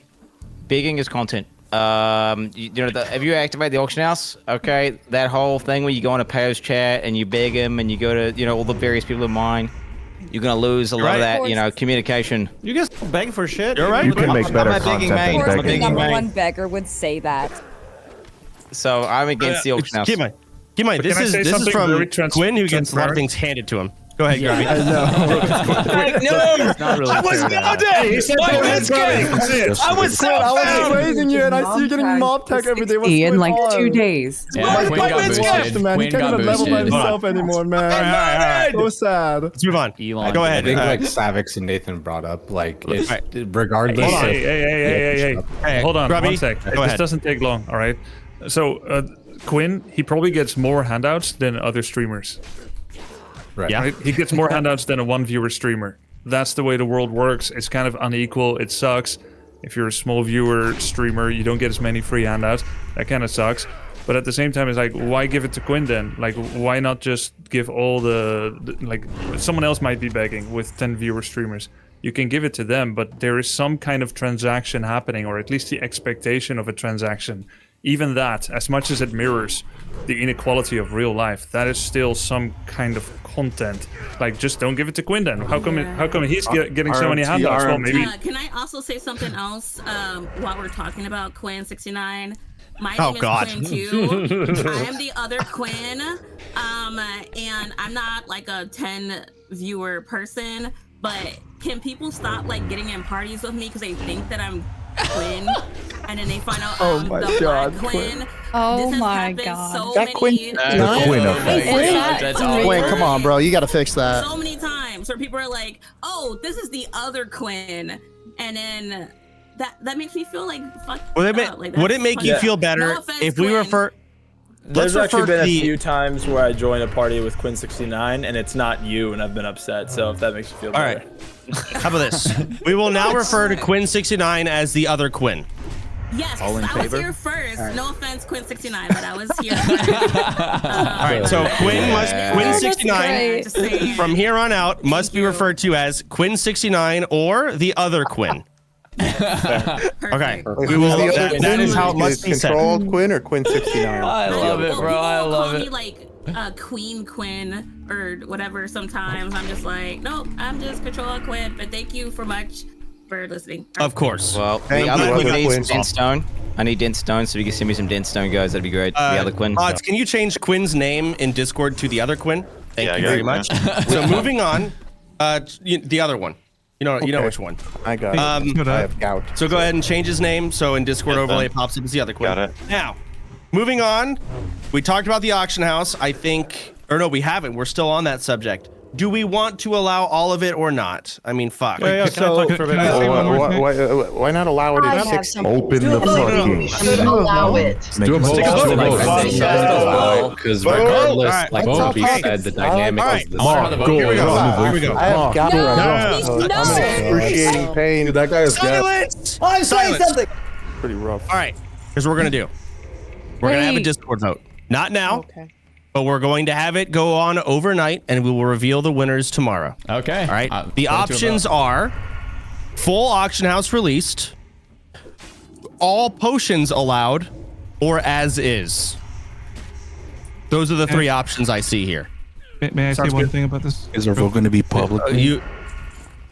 Begging is content. You know, if you activate the auction house, okay, that whole thing where you go on a payers chat and you beg them and you go to, you know, all the various people in mine, you're gonna lose a lot of that, you know, communication. You guys beg for shit. You're right. You can make better I'm a begging content man. than I'm a begging. begging Number man. one beggar would say that. So I'm against the auction house. Keep in mind, this is from Quinn, who gets a lot of things handed to him. Go ahead, Gabby. I No, It's not really I was fair. nodding. He said Let's go. I was so I was fast. praising you, and I see you getting mob tag every day. What's in going like on? 2 days. Yeah, Quinn got boosted. Man. He Quinn can't got even level by boosted. himself anymore, man. So sad. Let's move on. Elon. Go ahead. I think like Savix and Nathan brought up, like regardless. Hold on. of- Hey. Hold on, Grubby, one sec. go This ahead. doesn't take long, all right? So, Quinn, he probably gets more handouts than other streamers. Right. Yeah. Right? He gets more handouts than a one-viewer streamer. That's the way the world works. It's kind of unequal. It sucks. If you're a small viewer streamer, you don't get as many free handouts. That kind of sucks. But at the same time, it's like, why give it to Quinn then? Like, why not just give all like, someone else might be begging with 10 viewer streamers. You can give it to them, but there is some kind of transaction happening, or at least the expectation of a transaction. Even that, as much as it mirrors the inequality of real life, that is still some kind of content. Like, just don't give it to Quinn then. How come he's getting so many handouts? Well, maybe. Can I also say something else while we're talking about Quinn 69? My Oh, name is God. Quinn too. I am the other Quinn, and I'm not like a 10 viewer person. But can people stop like getting in parties with me because they think that I'm Quinn, and then they find out the Black Quinn? Oh this has my happened God. So That many Quinn- The Quinn effect. Quinn, come on, bro. You gotta fix that. So many times where people are like, "Oh, this is the other Quinn," and then that makes me feel like fuck. Would it make you feel better if we refer? There's actually been a the- few times where I join a party with Quinn 69 and it's not you, and I've been upset. So if that makes you feel All better. right. How about this? We will now refer to Quinn 69 as the other Quinn. Yes, All in I was favor? here first. All right. No offense, Quinn 69, but I was here first. All right, so Quinn 69 from here on out must be referred to as Quinn 69 or the other Quinn. Okay, we will. That is how it must be said. Controlled Quinn or Quinn 69? I love it, bro. I love Call me it. like Queen Quinn or whatever. Sometimes I'm just like, nope, I'm just Control Quinn. But thank you for much for listening. Of course. Well, the other Quinn needs some dentstone. I need dentstone, so if you can send me some dentstone, guys, that'd be great. The other Quinn. Mods, can you change Quinn's name in Discord to the other Quinn? Thank you Yeah, very yeah. much. So moving on, the other one. You know which one. I got it. I have gout. So go ahead and change his name. So in Discord overlay, it pops up as the other Quinn. Got it. Now, moving on. We talked about the auction house. I think, or no, we haven't. We're still on that subject. do we want to allow all of it or not? I mean, fuck. Why not allow it I at have 6? something. Open Do the a vote. fucking. Allow it. Make a vote. because Vote. regardless, Alright. like Let's Bobby talk. said, the dynamic Alright. is the Mark, same. here we go. Here we go. I have got No, right please, now. I'm in excruciating pain. Dude, that guy is Silence! I'm saying Silence. something. Pretty rough. All right, here's what we're gonna do. We're gonna have a Wait. Discord vote. Not now, but we're going to have it go on overnight, and we will reveal the winners tomorrow. Okay. All right. The put it to a options vote. are full auction house released, all potions allowed, or as is. Those are the three options I see here. May I say one thing about this? Is our vote going to be public?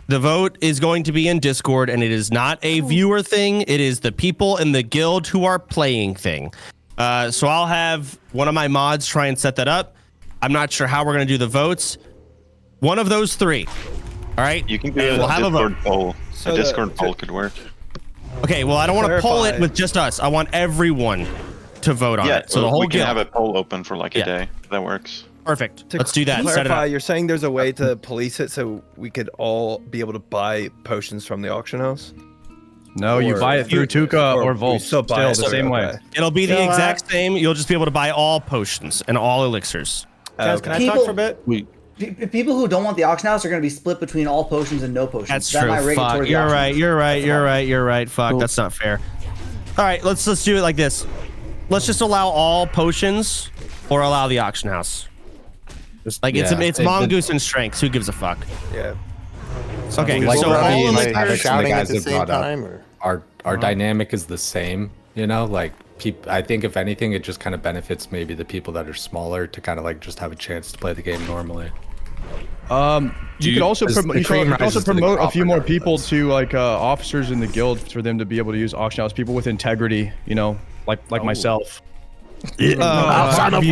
The vote is going to be in Discord, and it is not a viewer thing. It is the people in the guild who are playing thing. So I'll have one of my mods try and set that up. I'm not sure how we're going to do the votes. One of those three. All right. You can do And a we'll have Discord poll. So a Discord poll could work. Okay. Well, I don't want to poll it with just us. I want everyone to vote on it. So the whole we can guild. have a poll open for like a day. That works. Perfect. To Let's do that. Set it clarify, up. you're saying there's a way to police it so we could all be able to buy potions from the auction house? No, you buy it through Tuca or Volt. Still the same way. It'll be the exact same. You'll just be able to buy all potions and all elixirs. Guys, can I talk for a bit? People who don't want the auction house are going to be split between all potions and no potions. That's That true. might rate it Fuck. toward the You're auction right. house. You're right. You're right. Fuck. That's not fair. All right. Let's do it like this. Let's just allow all potions or allow the auction house. Like it's mongoose and strengths. Who gives a fuck? Yeah. Okay. Like So all the elixirs. guys have brought up, our dynamic is the same. You know, like I think if anything, it just kind of benefits maybe the people that are smaller to kind of like just have a chance to play the game normally. You could also promote a few more people to like officers in the guild for them to be able to use auction house. People with integrity, you know, like myself. Outside of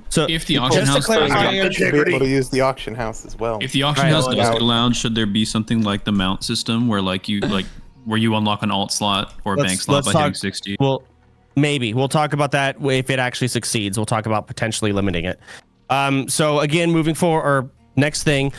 So if the auction house should be able to use the auction house as well. If the auction house does get allowed, should there be something like the mount system where like you where you unlock an alt slot or a bank slot by hitting 60? Well, maybe we'll talk about that if it actually succeeds. We'll talk about potentially limiting it. So again, moving forward, or next thing,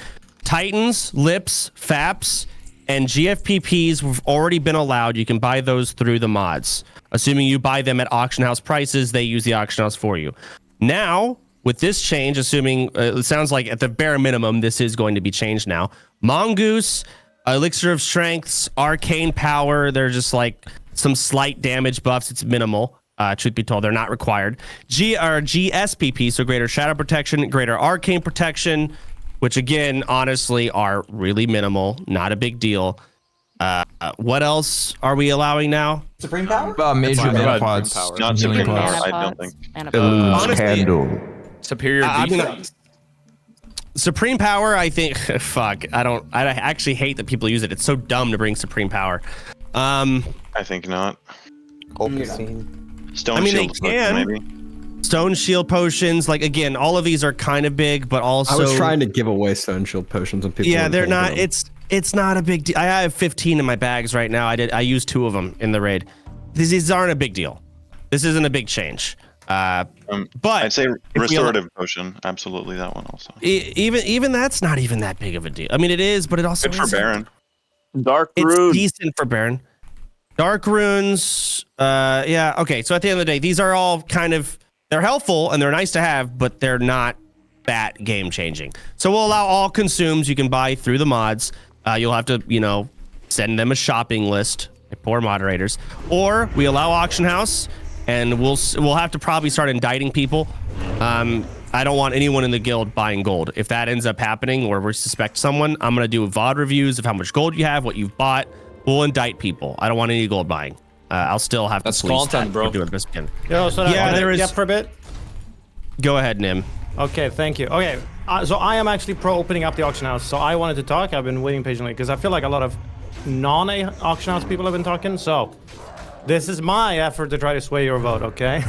Titans, Lips, FAPs, and GFPPs have already been allowed. You can buy those through the mods. Assuming you buy them at auction house prices, they use the auction house for you. Now, with this change, assuming it sounds like at the bare minimum, this is going to be changed now. Mongoose, Elixir of Strengths, Arcane Power, they're just like some slight damage buffs. It's minimal. Truth be told, they're not required. GSPP, so Greater Shadow Protection, Greater Arcane Protection, which again, honestly, are really minimal. Not a big deal. What else are we allowing now? Supreme Power? Major mana pods. Not Supreme Power, I don't think. Candle. Superior defense. Supreme Power, I think. Fuck. I actually hate that people use it. It's so dumb to bring Supreme Power. I think not. Stone they Shield can. maybe. Stone Shield potions, like again, all of these are kind of big, but also I was trying to give away Stone Shield potions and people. Yeah, they're not. It's not a big deal. I have 15 in my bags right now. I used 2 of them in the raid. These aren't a big deal. This isn't a big change. But I'd say restorative potion, absolutely that one also. Even that's not even that big of a deal. I mean, it is, but it also good for Baron. Dark It's Rune. decent for Baron. Dark runes. Yeah. Okay. So at the end of the day, these are all kind of they're helpful and they're nice to have, but they're not that game changing. So we'll allow all consumes you can buy through the mods. You'll have to send them a shopping list. Poor moderators. Or we allow auction house, and we'll have to probably start indicting people. I don't want anyone in the guild buying gold. If that ends up happening, or we suspect someone, I'm gonna do VOD reviews of how much gold you have, what you've bought. We'll indict people. I don't want any gold buying. I'll still have to police content, that. bro. Do it best again. Yo, so there is. for a bit. Go ahead, Nim. Okay, thank you. Okay, so I am actually pro opening up the auction house. So I wanted to talk. I've been waiting patiently because I feel like a lot of non-auction house people have been talking. So this is my effort to try to sway your vote. Okay.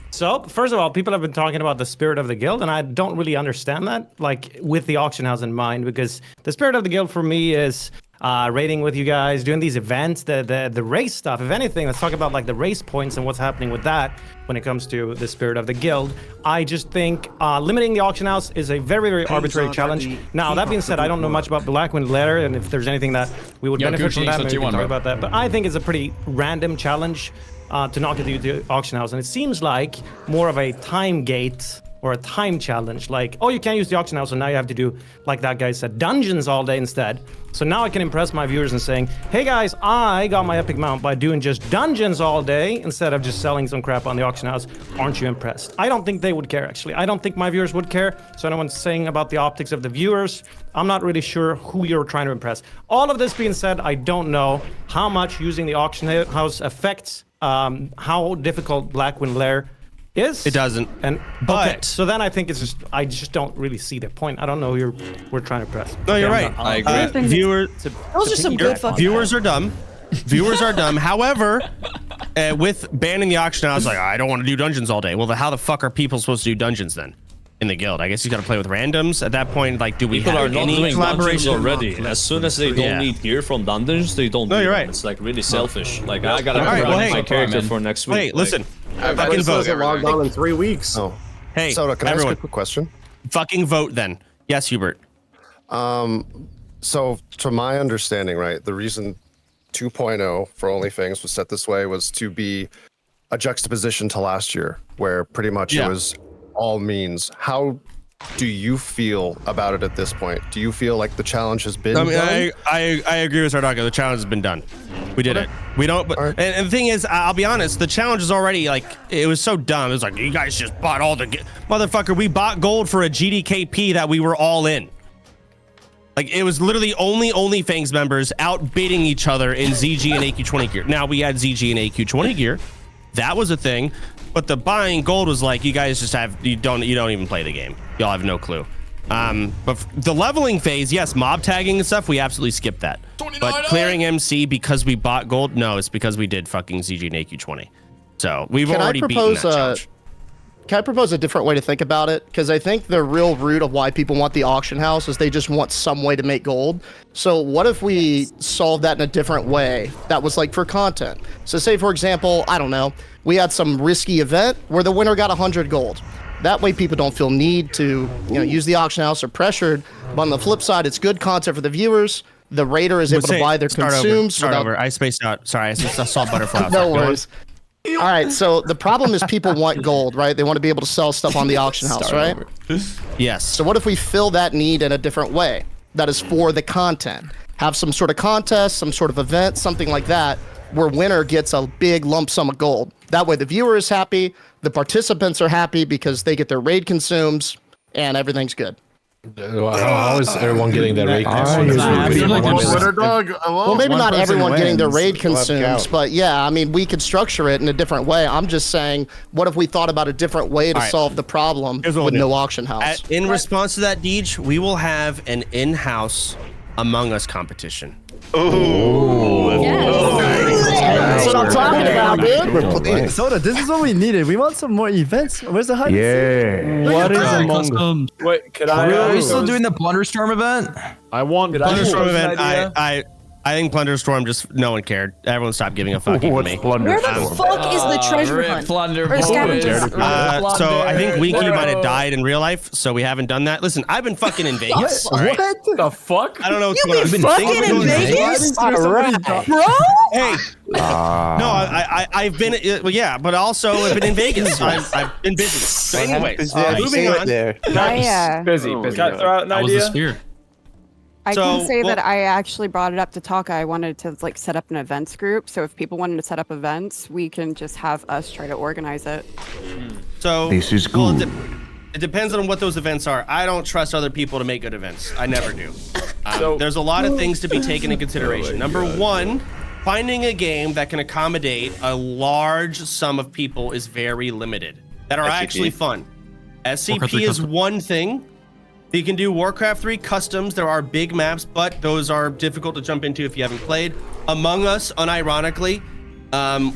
So first of all, people have been talking about the spirit of the guild, and I don't really understand that, like with the auction house in mind, because the spirit of the guild for me is raiding with you guys, doing these events, the race stuff. If anything, let's talk about like the race points and what's happening with that when it comes to the spirit of the guild. I just think limiting the auction house is a very, very arbitrary challenge. Now, that being said, I don't know much about Blackwind Lair, and if there's anything that we would benefit from that, maybe we can talk about that. But I think it's a pretty random challenge to not get the auction house, and it seems like more of a time gate or a time challenge, like, oh, you can't use the auction house, so now you have to do, like that guy said, dungeons all day instead. So now I can impress my viewers and saying, hey guys, I got my epic mount by doing just dungeons all day instead of just selling some crap on the auction house. Aren't you impressed? I don't think they would care, actually. I don't think my viewers would care, so no one's saying about the optics of the viewers. I'm not really sure who you're trying to impress. All of this being said, I don't know how much using the auction house affects how difficult Blackwind Lair is. It doesn't. And okay, so then I think it's just I just don't really see the point. I don't know who we're trying to press. No, you're right. I agree. Viewers, Those are some good fucking viewers are dumb. Viewers are dumb. However, with banning the auction, I was like, I don't want to do dungeons all day. Well, how the fuck are people supposed to do dungeons then? In the guild, I guess you got to play with randoms. At that point, like, do we People have are not any doing collaboration already? As soon as they don't need gear from dungeons, they don't. No, you're right. It's like really selfish. Like I gotta prep my character for next week. Wait, listen. Fucking vote. Logged on in 3 weeks. Oh. Hey, Soda, can everyone. I ask a quick question? Fucking vote then. Yes, Hubert. So to my understanding, right, the reason 2.0 for Onlyfangs was set this way was to be a juxtaposition to last year, where pretty much it was all means. How do you feel about it at this point? Do you feel like the challenge has been done? I agree with Sardaga. The challenge has been done. We did it. We don't. But, and the thing is, I'll be honest. The challenge is already like it was so dumb. It was like you guys just bought all the motherfucker. We bought gold for a GDKP that we were all in. Like it was literally only Onlyfangs members outbidding each other in ZG and AQ20 gear. Now we had ZG and AQ20 gear. That was a thing. But the buying gold was like, you guys just have, you don't even play the game. Y'all have no clue. But the leveling phase, yes, mob tagging and stuff, we absolutely skipped that. But clearing MC because we bought gold, no, it's because we did fucking ZG and AQ20. So we've already beaten that challenge. Can I propose a different way to think about it? Because I think the real root of why people want the auction house is they just want some way to make gold. So what if we solve that in a different way that was like for content? So say, for example, I don't know, we had some risky event where the winner got 100 gold. That way people don't feel need to use the auction house or pressured. But on the flip side, it's good content for the viewers. The raider is able to buy their consumes. Start over. I spaced out. Sorry, I saw butterfly. No worries. All right, so the problem is people want gold, right? They want to be able to sell stuff on the auction house, right? Yes. So what if we fill that need in a different way? That is for the content. Have some sort of contest, some sort of event, something like that, where winner gets a big lump sum of gold. That way the viewer is happy, the participants are happy because they get their raid consumes, and everything's good. How is everyone getting their raid consumes? Well, maybe not everyone getting their raid consumes, but yeah, I mean, we could structure it in a different way. I'm just saying, what if we thought about a different way to solve the problem with no auction house? In response to that, Deej, we will have an in-house Among Us competition. That's what I'm talking about, dude. Soda, this is what we needed. We want some more events. Where's the hype? Yeah. What is Among Us? Wait, could I? Are we still doing the Plunderstorm event? I want Plunderstorm event. I think Plunderstorm just no one cared. Everyone stopped giving a fuck even me. Where the fuck is the treasure hunt? Plunder Or scavengers? So I think Winky might have died in real life, so we haven't done that. Listen, I've been fucking in Vegas. What the fuck? I don't know what's You've been fucking in Vegas? Bro? Hey. No, I've been, well, yeah, but also I've been in Vegas. I've been busy. So anyway, moving on. Busy. Can I throw out an idea? I can say that I actually brought it up to talk. I wanted to like set up an events group. So if people wanted to set up events, we can just have us try to organize it. So this is good. Well, it depends on what those events are. I don't trust other people to make good events. I never do. There's a lot of things to be taken into consideration. Number one, finding a game that can accommodate a large sum of people is very limited. That are actually fun. SCP is one thing. You can do Warcraft 3 customs. There are big maps, but those are difficult to jump into if you haven't played. Among Us, unironically,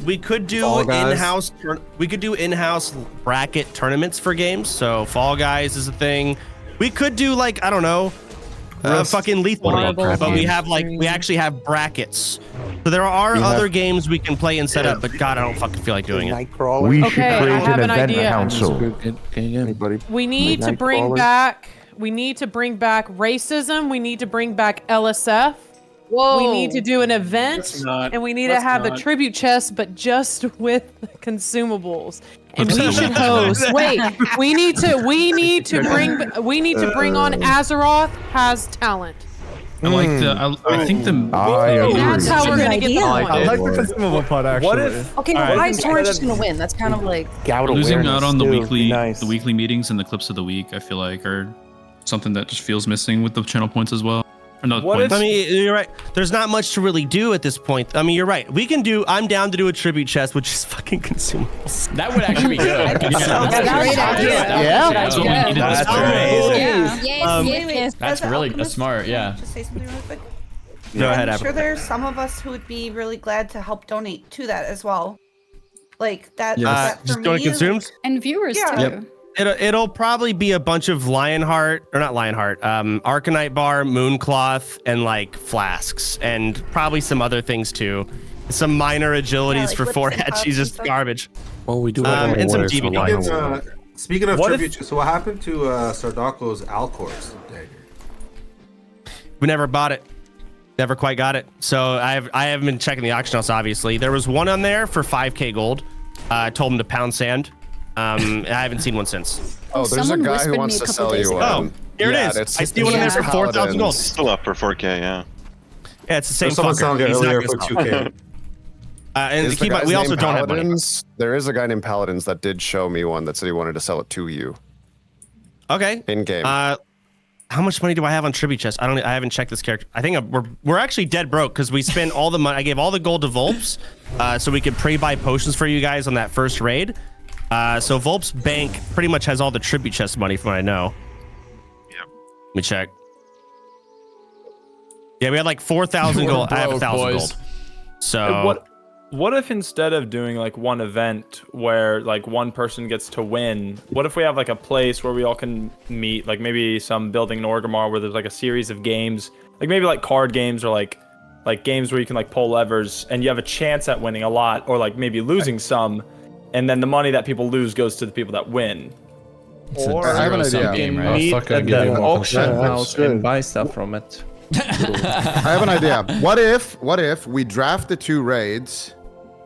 we could do in-house. We could do in-house bracket tournaments for games. So Fall Guys is a thing. We could do like I don't know, fucking lethal, but we actually have brackets. So there are other games we can play and set up, but God, I don't fucking feel like doing it. We should create an event council. We need to bring back racism. We need to bring back LSF. Whoa. We need to do an event, and we need to have the tribute chest, but just with consumables. And we should host. Wait, we need to bring on Azeroth has talent. I like I think that's how we're gonna get the point. I like the consumable part actually. What if? Okay, but why is Orange just gonna win? That's kind of like losing out on the weekly meetings and the clips of the week. I feel like are something that just feels missing with the channel points as well. I mean, you're right. There's not much to really do at this point. I mean, you're right. I'm down to do a tribute chest, which is fucking consumables. That would actually be good. That's really smart. Yeah. Just say something really quick. Go ahead, I'm sure there's some of us who would be really glad to help donate to that as well. Like that. that just donate consumes and viewers too. Yep. It'll probably be a bunch of Arcanite bar, Mooncloth, and like flasks, and probably some other things too. Some minor agilities for forehead. She's just garbage. Well, we do and some DVD. Speaking of tribute, so what happened to Sardako's Alcor's dagger? We never bought it. Never quite got it. So I haven't been checking the auction house. Obviously, there was one on there for 5k gold. I told him to pound sand. I haven't seen one since. Oh, there's a guy who wants to sell you one. Oh, here it is. I see one in there for 4,000 gold. Still up for 4k, yeah. Yeah, it's the same Someone selling it fucker. earlier for 2k. And keep we also don't have money. There is a guy named Paladins that did show me one that said he wanted to sell it to you. Okay. In game. How much money do I have on tribute chest? I haven't checked this character. I think we're actually dead broke because we spent all the money. I gave all the gold to Volps, so we could pre-buy potions for you guys on that first raid. So Volp's bank pretty much has all the tribute chest money from what I know. Yep. Let me check. Yeah, we had like 4,000 gold. I have 1,000 gold. So what if instead of doing like one event where like one person gets to win, what if we have like a place where we all can meet, like maybe some building in Orgrimmar where there's like a series of games, like maybe like card games or like games where you can like pull levers and you have a chance at winning a lot or like maybe losing some. And then the money that people lose goes to the people that win. Or I have an idea. Game, right? Meet at the auction house and buy stuff from it. I have an idea. What if we draft the 2 raids,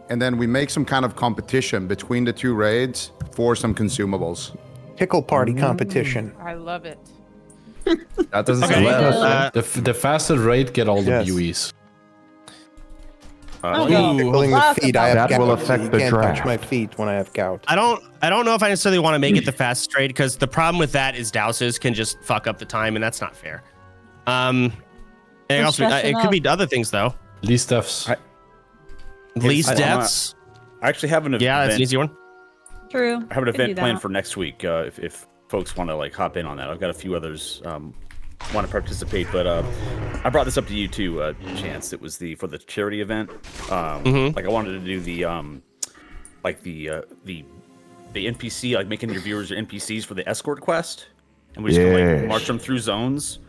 and then we make some kind of competition between the 2 raids for some consumables? Pickle party competition. I love it. That doesn't sound bad. The faster raid get all the buoys. Pickling the feet. I have that gout, will affect so the you can't draft. touch my feet when I have gout. I don't know if I necessarily want to make it the fastest trade because the problem with that is douses can just fuck up the time and that's not fair. And also, it could be other things though. Least deaths. Least deaths. I actually have an event. Yeah, that's an easy one. True. I have an event planned for next week. If folks want to like hop in on that, I've got a few others want to participate, but I brought this up to you too, Chance. It was for the charity event. Like I wanted to do the NPC, like making your viewers NPCs for the escort quest, and we just go, like march them through zones,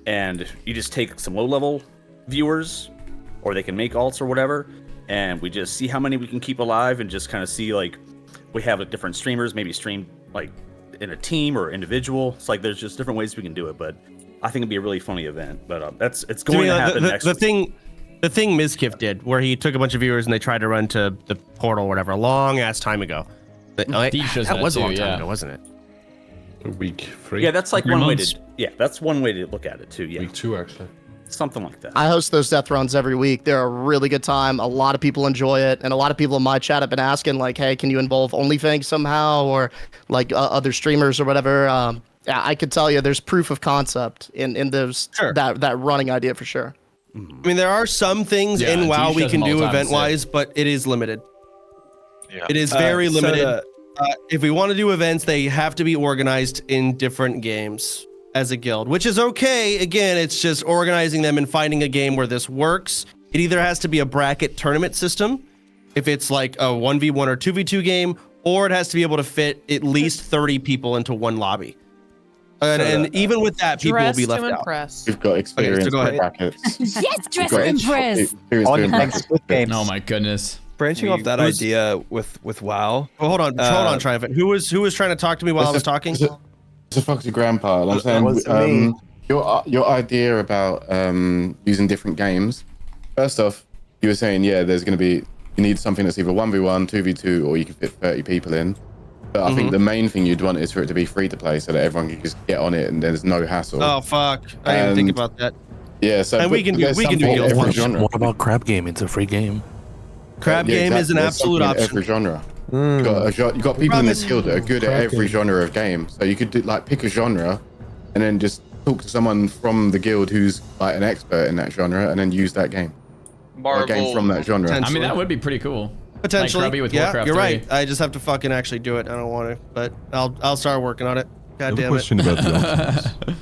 and you just take some low-level viewers, or they can make alts or whatever, and we just see how many we can keep alive, and just kind of see like we have like different streamers, maybe stream like in a team or individual. It's like there's just different ways we can do it, but I think it'd be a really funny event. But it's going to happen next week. The thing Mizkif did, where he took a bunch of viewers and they tried to run to the portal or whatever, a long ass time ago. That was a long time ago, wasn't it? A week, 3. Yeah, that's like one way to. Yeah, that's one way to look at it too. Yeah, week 2 actually. Something like that. I host those death runs every week. They're a really good time. A lot of people enjoy it, and a lot of people in my chat have been asking, like, "Hey, can you involve Onlyfangs somehow, or like other streamers or whatever?" I could tell you, there's proof of concept in those that running idea for sure. I mean, there are some things in WoW we can do event-wise, but it is limited. Yeah. It is very limited. If we want to do events, they have to be organized in different games as a guild, which is okay. Again, it's just organizing them and finding a game where this works. It either has to be a bracket tournament system, if it's like a 1v1 or 2v2 game, or it has to be able to fit at least 30 people into one lobby. And even with that, people will be left out. Impress. We've got experience Okay, so go with ahead. brackets. Yes, dress to impress. Oh my goodness. Branching off that idea with WoW. Well, hold on, Triumphant. Who was trying to talk to me while I was talking? It's a fuck to grandpa. I'm saying your idea about using different games. First off, you were saying there's going to be you need something that's either 1v1, 2v2, or you can fit 30 people in. But I think the main thing you'd want is for it to be free to play, so that everyone can just get on it and there's no hassle. Oh fuck! I didn't think about that. Yeah, so and we can do guild wars. What about crab game? It's a free game. Crab game is an absolute option. Every genre. You got people in this guild that are good at every genre of game. So you could pick a genre, and then just talk to someone from the guild who's like an expert in that genre, and then use that game. Or a game from that genre. I mean, that would be pretty cool. Potentially, like with yeah, Warcraft you're 3. right. I just have to fucking actually do it. I don't want to, but I'll start working on it. God damn it. Question about the auction house.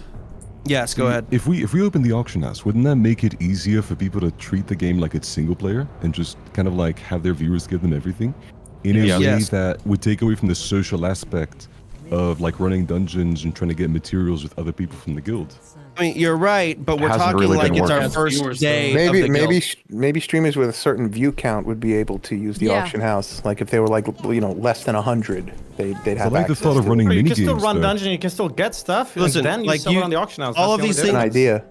Yes, go ahead. If we open the auction house, wouldn't that make it easier for people to treat the game like it's single player and just kind of like have their viewers give them everything in a way that would take away from the social aspect of like running dungeons and trying to get materials with other people from the guild? I mean, you're right, but we're talking like it's our first day. Maybe streamers with a certain view count would be able to use the auction house. Like if they were like less than 100, they'd have. I like the thought of running You mini can still games. run dungeon. You can still get stuff. Listen, and then you like sell it on the auction house. All of these things. An idea.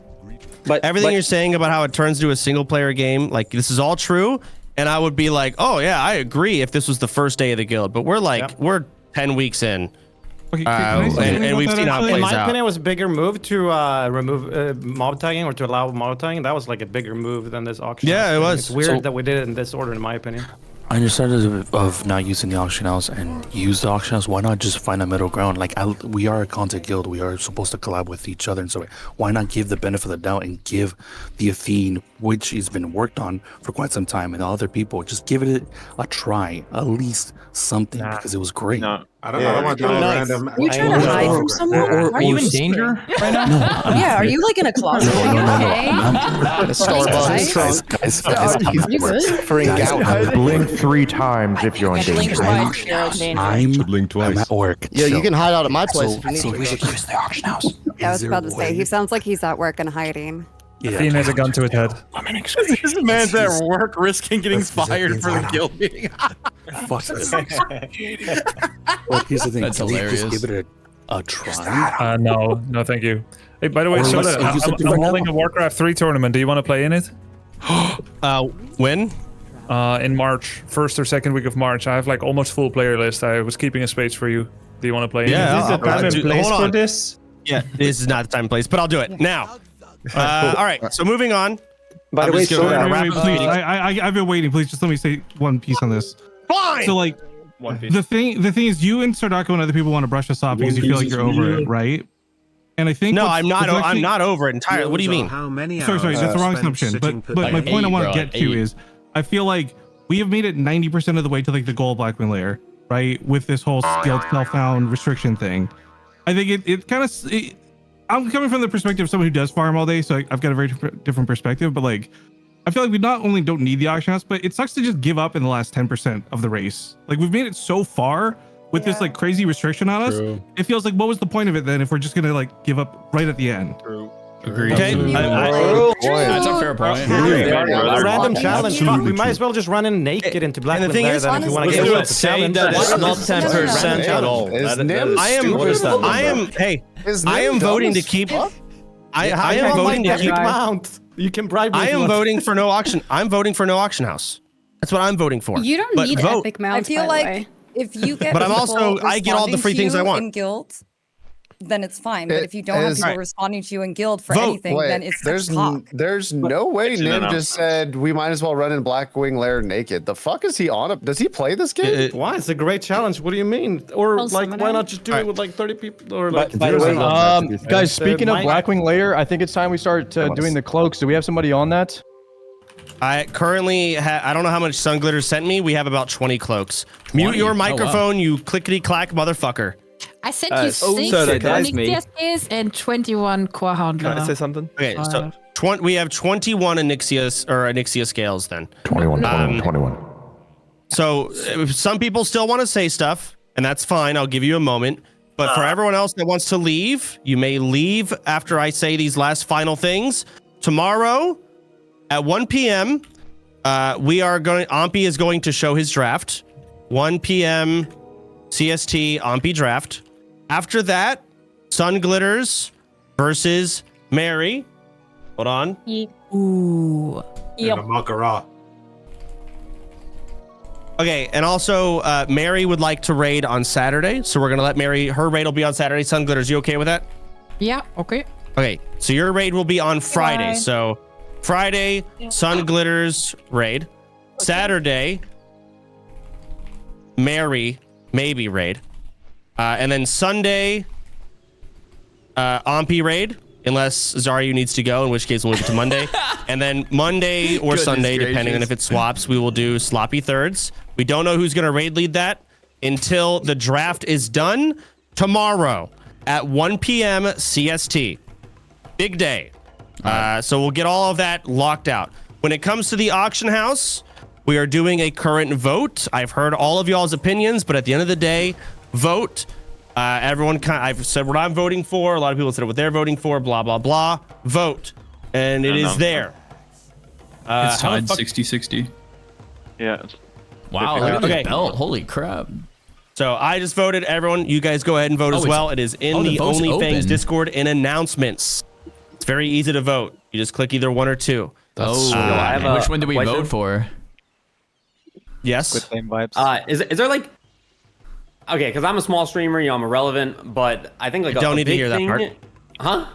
But everything you're saying about how it turns into a single player game, like this is all true, and I would be like, oh yeah, I agree if this was the first day of the guild, but we're like we're 10 weeks in. Okay, and we've seen how it plays out. In my opinion, it was a bigger move to remove mob tagging or to allow mob tagging. That was like a bigger move than this auction. Yeah, it was. It's weird that we did it in this order, in my opinion. I understand of not using the auction house and use the auction house. Why not just find a middle ground? Like we are a content guild. We are supposed to collab with each other, and so why not give the benefit of the doubt and give the Athene, which has been worked on for quite some time, and other people, just give it a try, at least something, because it was great. I don't want to random. Are you trying to hide from someone? Are you in danger right now? No, yeah, are you like in a closet? Blink 3 times if you're in danger. Blink twice. I'm at work. Yeah, you can hide out at my place. So we should use the auction house. I was about to say, he sounds like he's at work and hiding. Athene has a gun to his head. This man's at work risking getting fired for the guild meeting. Fuck this. Well, here's the thing. That's Can we hilarious. just give it a try? No, thank you. Hey, by the way, Soda, I'm holding a Warcraft 3 tournament. Do you want to play in it? When? In March, 1st or 2nd week of March. I have like almost full player list. I was keeping a space for you. Do you want to play? Yeah, in it? is this the time and place for this? Yeah, this is not the time and place, but I'll do it now. All right, so moving on. By the way, I've been waiting. Please just let me say one piece on this. Fine. So like, the thing is, you and Sardako and other people want to brush us off because you feel like you're over it, right? And I think I'm not over it entirely. What do you mean? How many sorry, that's the wrong assumption. But my point I want to get to is, I feel like we have made it 90% of the way to like the gold Blackwing layer, right? With this whole skilled self-found restriction thing. I think it kind of. I'm coming from the perspective of someone who does farm all day, so I've got a very different perspective. But like, I feel like we not only don't need the auction house, but it sucks to just give up in the last 10% of the race. Like we've made it so far with this like crazy restriction on us. It feels like, what was the point of it then if we're just gonna like give up right at the end? Agreed. Okay. That's a fair point. A random challenge. Fuck, we might as well just run in naked into Black And the thing there is, then if you want to get a challenge. That it's not 10% at all. I am voting to keep. I am voting to keep. Mount. You can bribe me. I am voting for no auction. I'm voting for no auction house. That's what I'm voting for. You don't need epic mounts. I feel like if you get but I'm also I get all the free things I want in guild, then it's fine. But if you don't have people responding to you in guild for anything, then it's there's no way Nim just said we might as well run in Blackwing Lair naked. The fuck is he on? Does he play this game? Why? It's a great challenge. What do you mean? Or like, why not just do it with like 30 people? Or like, by the way, guys, speaking of Blackwing Lair, I think it's time we start doing the cloaks. Do we have somebody on that? I currently I don't know how much Sun Glitter sent me. We have about 20 cloaks. Mute your microphone, you clickety clack motherfucker. I sent you 6 Onyxias and 21 core handler. Can I say something? Okay, so we have 21 Onyxia scales then. 21. So if some people still want to say stuff, and that's fine. I'll give you a moment. But for everyone else that wants to leave, you may leave after I say these last final things. Tomorrow at 1 p.m., Ompi is going to show his draft. 1 p.m. CST Ompi draft. After that, Sun Glitters versus Mary. Hold on. Ooh. Yep. Okay, and also Mary would like to raid on Saturday, so we're gonna let Mary. Her raid will be on Saturday. Sun Glitters, you okay with that? Yeah. Okay. Okay, so your raid will be on Friday. Bye. So Friday, Sun Glitters raid. Saturday, Mary maybe raid, and then Sunday, Ompi raid. Unless Xaryu needs to go, in which case we'll move it to Monday. And then Monday or Sunday, depending on if it swaps, we will do sloppy thirds. We don't know who's going to raid lead that until the draft is done tomorrow at 1 p.m. CST. Big day. So we'll get all of that locked out. When it comes to the auction house, we are doing a current vote. I've heard all of y'all's opinions, but at the end of the day, vote. I've said what I'm voting for. A lot of people said what they're voting for. Blah, blah, blah. Vote. And it is there. It's tied 60-60. Yeah. Wow, look at the belt. Holy crap. So I just voted. Everyone, you guys go ahead and vote as well. It is in the Onlyfangs Discord in announcements. It's very easy to vote. You just click either one or two. Which one do we vote for? Yes. Good flame vibes. Is there like... Okay, because I'm a small streamer, I'm irrelevant, but I think like I don't need to hear that part. Huh?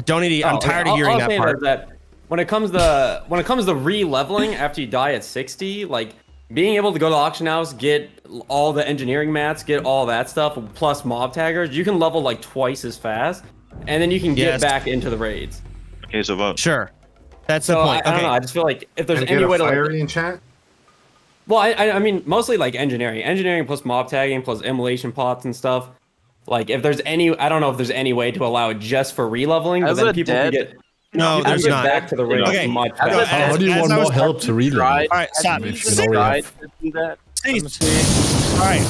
Don't need to. I'm tired of hearing that part. That when it comes to re-leveling after you die at 60, like being able to go to the auction house, get all the engineering mats, get all that stuff, plus mob taggers, you can level like twice as fast, and then you can get back into the raids. Okay, so vote. Sure. That's the point. I don't know. I just feel like if there's any way to fiery in chat. Well, I mean, mostly like engineering plus mob tagging plus immolation pots and stuff. Like, if there's any, I don't know if there's any way to allow it just for re-leveling, but then people can get there's not. Back to the ring. Okay. Much faster. How do you want more help to re-level? All right, stop. All right.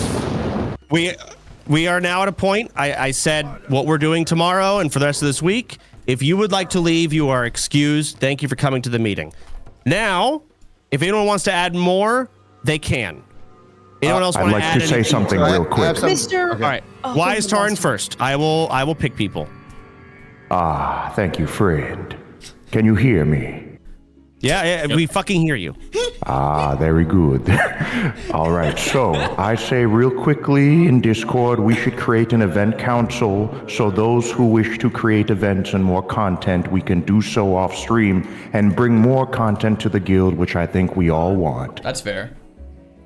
We are now at a point. I said what we're doing tomorrow and for the rest of this week. If you would like to leave, you are excused. Thank you for coming to the meeting. Now, if anyone wants to add more, they can. Anyone else want to add I'd like to say something real quick. Mr. All right. Wise Taran first. I will pick people. Thank you, friend. Can you hear me? Yeah, we fucking hear you. Very good. All right, so I say real quickly in Discord, we should create an event council so those who wish to create events and more content, we can do so off stream and bring more content to the guild, which I think we all want. That's fair.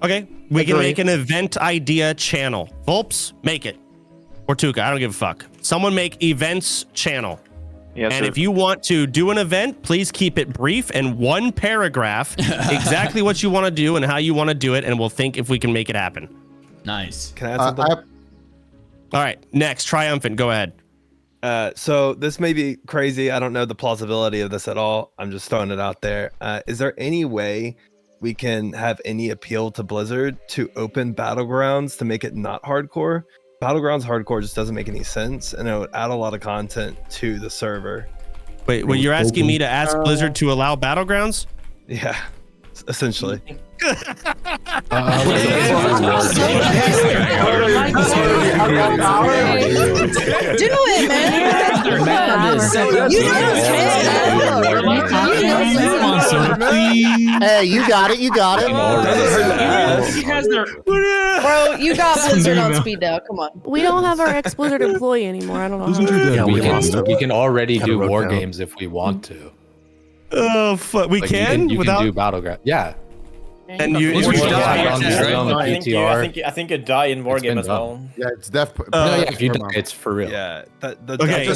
Okay, we can make an event idea channel. Volps, make it. Or Tuka, I don't give a fuck. Someone make events channel. Yes, and sir. if you want to do an event, please keep it brief and one paragraph, exactly what you want to do and how you want to do it, and we'll think if we can make it happen. Nice. Can I add something? All right, next, Triumphant, go ahead. So this may be crazy. I don't know the plausibility of this at all. I'm just throwing it out there. Is there any way we can have any appeal to Blizzard to open Battlegrounds to make it not hardcore? Battlegrounds hardcore just doesn't make any sense, and it would add a lot of content to the server. Wait, well, you're asking me to ask Blizzard to allow Battlegrounds? Yeah, essentially. Do it, man. Hey, you got it. You got it. Bro, you got Blizzard on speed dial. Come on. We don't have our ex-Blizzard employee anymore. I don't know. Yeah, we can already do war games if we want to. Oh, we Like, can you without can do Battleground. Yeah. And you die. I think you die in war game as well. Yeah, it's def. If you die, it's for real. Yeah. Okay.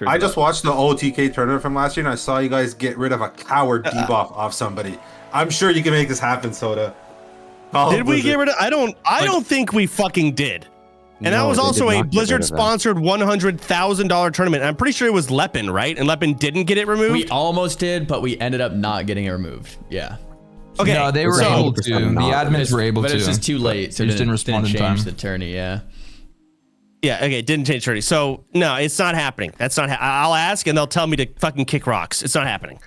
I just watched the OTK tournament from last year, and I saw you guys get rid of a coward debuff off somebody. I'm sure you can make this happen, Soda. Did we get rid of? I don't think we fucking did. And that was also a Blizzard-sponsored $100,000 tournament. I'm pretty sure it was Leppin, right? And Leppin didn't get it removed? We almost did, but we ended up not getting it removed. Yeah. Okay. No, they were able to. The admins were able to. But it's just too late. So they just didn't respond in time. Change the tourney, yeah. Yeah, okay, didn't change 30. So no, it's not happening. That's not. I'll ask, and they'll tell me to fucking kick rocks. It's not happening.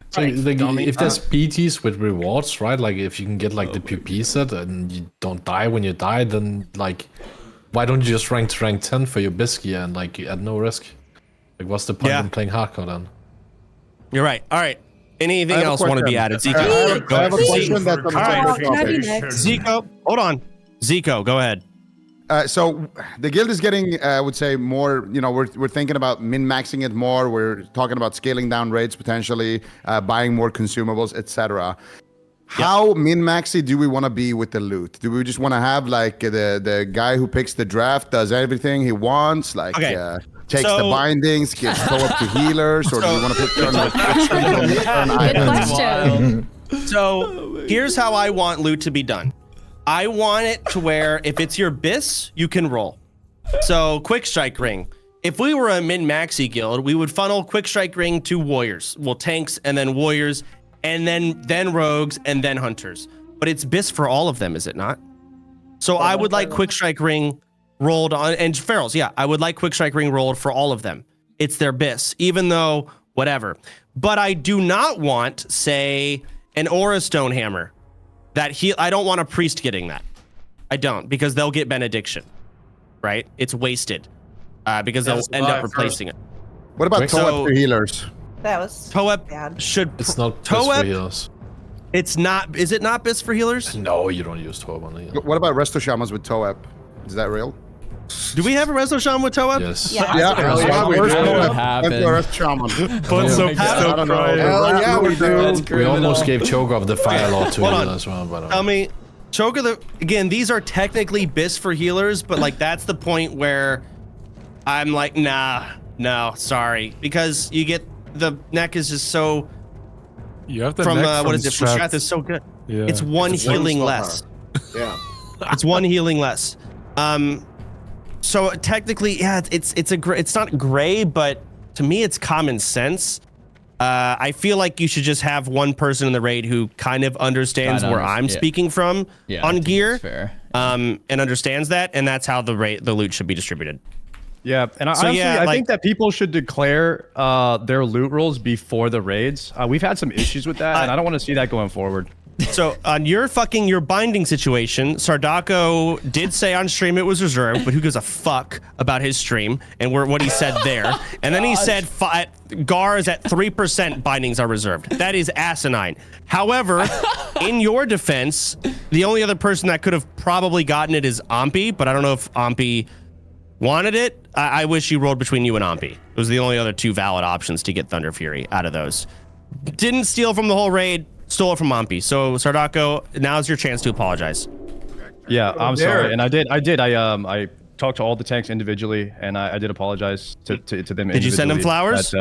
So like, if there's BTs with rewards, right? Like if you can get like the PP set and you don't die when you die, then like, why don't you just rank to rank 10 for your Bisky and like at no risk? Like, what's the point in playing hardcore then? You're right. All right. Anything else want to be added? Zico, I have a question that's on the topic. Zico, hold on. Zico, go ahead. So the guild is getting, I would say, more. You know, we're thinking about min-maxing it more. We're talking about scaling down raids potentially, buying more consumables, etc. How min-maxy do we want to be with the loot? Do we just want to have like the guy who picks the draft does everything he wants, like takes the bindings, gives up to healers, or do we want to put certain items? So here's how I want loot to be done. I want it to where if it's your BIS, you can roll. So quick strike ring. If we were a min-maxi guild, we would funnel quick strike ring to warriors. Well, tanks and then warriors, and then rogues and then hunters. But it's BIS for all of them, is it not? So I would like quick strike ring rolled on, and ferals. Yeah, I would like quick strike ring rolled for all of them. It's their BIS, even though whatever. But I do not want, say, an Aura Stone Hammer. I don't want a priest getting that. I don't, because they'll get benediction, right? It's wasted because they'll end up replacing it. What about Toep for healers? That was Toep should. It's not BIS for healers. It's not. Is it not BIS for healers? No, you don't use Toep on the healer. What about Resto Shamans with Toep? Is that real? Do we have a Resto Shaman with Toep? Yes. We almost gave Cho'Gath the Fire Lord to heal as well. But tell me, Cho'Gath, again, these are technically BIS for healers, but like that's the point where I'm like, nah, no, sorry, because you get the neck is just so. You have the from neck what is it? From Strath Strath is so good. Yeah. It's one healing less. Yeah. It's one healing less. So technically, yeah, it's not gray, but to me, it's common sense. I feel like you should just have one person in the raid who kind of understands where I'm speaking from on gear, and understands that, and that's how the loot should be distributed. Yeah, and I think that people should declare their loot rolls before the raids. We've had some issues with that, and I don't want to see that going forward. So on your binding situation, Sardako did say on stream it was reserved, but who gives a fuck about his stream and what he said there? And then he said Gar is at 3% bindings are reserved. That is asinine. However, in your defense, the only other person that could have probably gotten it is Ampi, but I don't know if Ampi wanted it. I wish you rolled between you and Ampi. It was the only other two valid options to get Thunder Fury out of those. Didn't steal from the whole raid. Stole it from Ampi. So Sardako, now's your chance to apologize. Yeah, I'm sorry, and I did. I talked to all the tanks individually, and I did apologize to them. Did you send them flowers?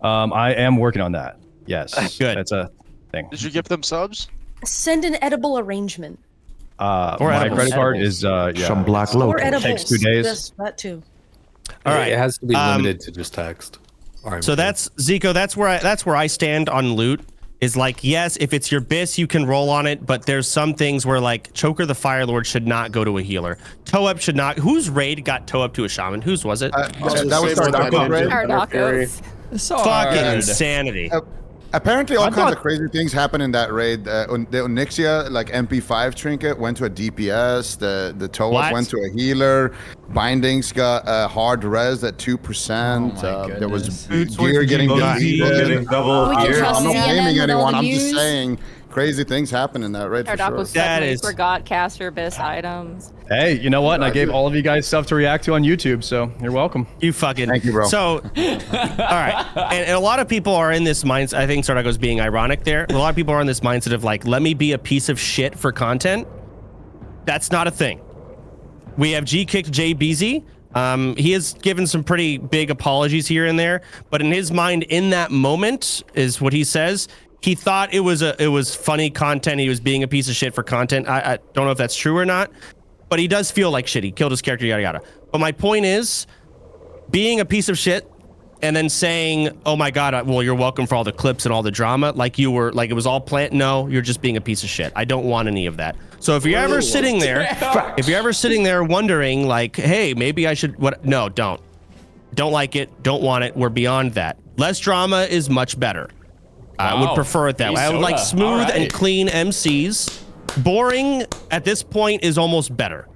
I am working on that. Yes, good. That's a thing. Did you give them subs? Send an edible arrangement. My credit card is some black lotus. Or edibles. Takes 2 days. Yes, that too. All right, it has to be limited to just text. So that's Zico. That's where I stand on loot. Is like, yes, if it's your BIS, you can roll on it, but there's some things where like Choker the Fire Lord should not go to a healer. Toep should not. Whose raid got Toep to a shaman? Whose was it? That was Sardako's. Fucking insanity. Apparently, all kinds of crazy things happen in that raid. The Onyxia, like MP5 trinket, went to a DPS. The Toep went to a healer. Bindings got hard res at 2%. There was gear getting deleted. Double gear. I'm not blaming anyone. I'm just saying crazy things happen in that raid for sure. That forgot caster BIS items. Hey, you know what? And I gave all of you guys stuff to react to on YouTube, so you're welcome. You fucking thank you, bro. So, all right, and a lot of people are in this mindset. I think Sardako's being ironic there. A lot of people are in this mindset of like, let me be a piece of shit for content. That's not a thing. We have G-kicked JBZ. He has given some pretty big apologies here and there, but in his mind, in that moment, is what he says. He thought it was funny content. He was being a piece of shit for content. I don't know if that's true or not, but he does feel like shit. He killed his character, yada yada. But my point is, being a piece of shit and then saying, "Oh my God, well, you're welcome for all the clips and all the drama," like you were, like it was all planned. No, you're just being a piece of shit. I don't want any of that. So if you're ever sitting there, wondering, like, hey, maybe I should, what? No, don't like it, don't want it. We're beyond that. Less drama is much better. I would prefer it that way. I would like smooth and clean MCs. Boring at this point is almost better.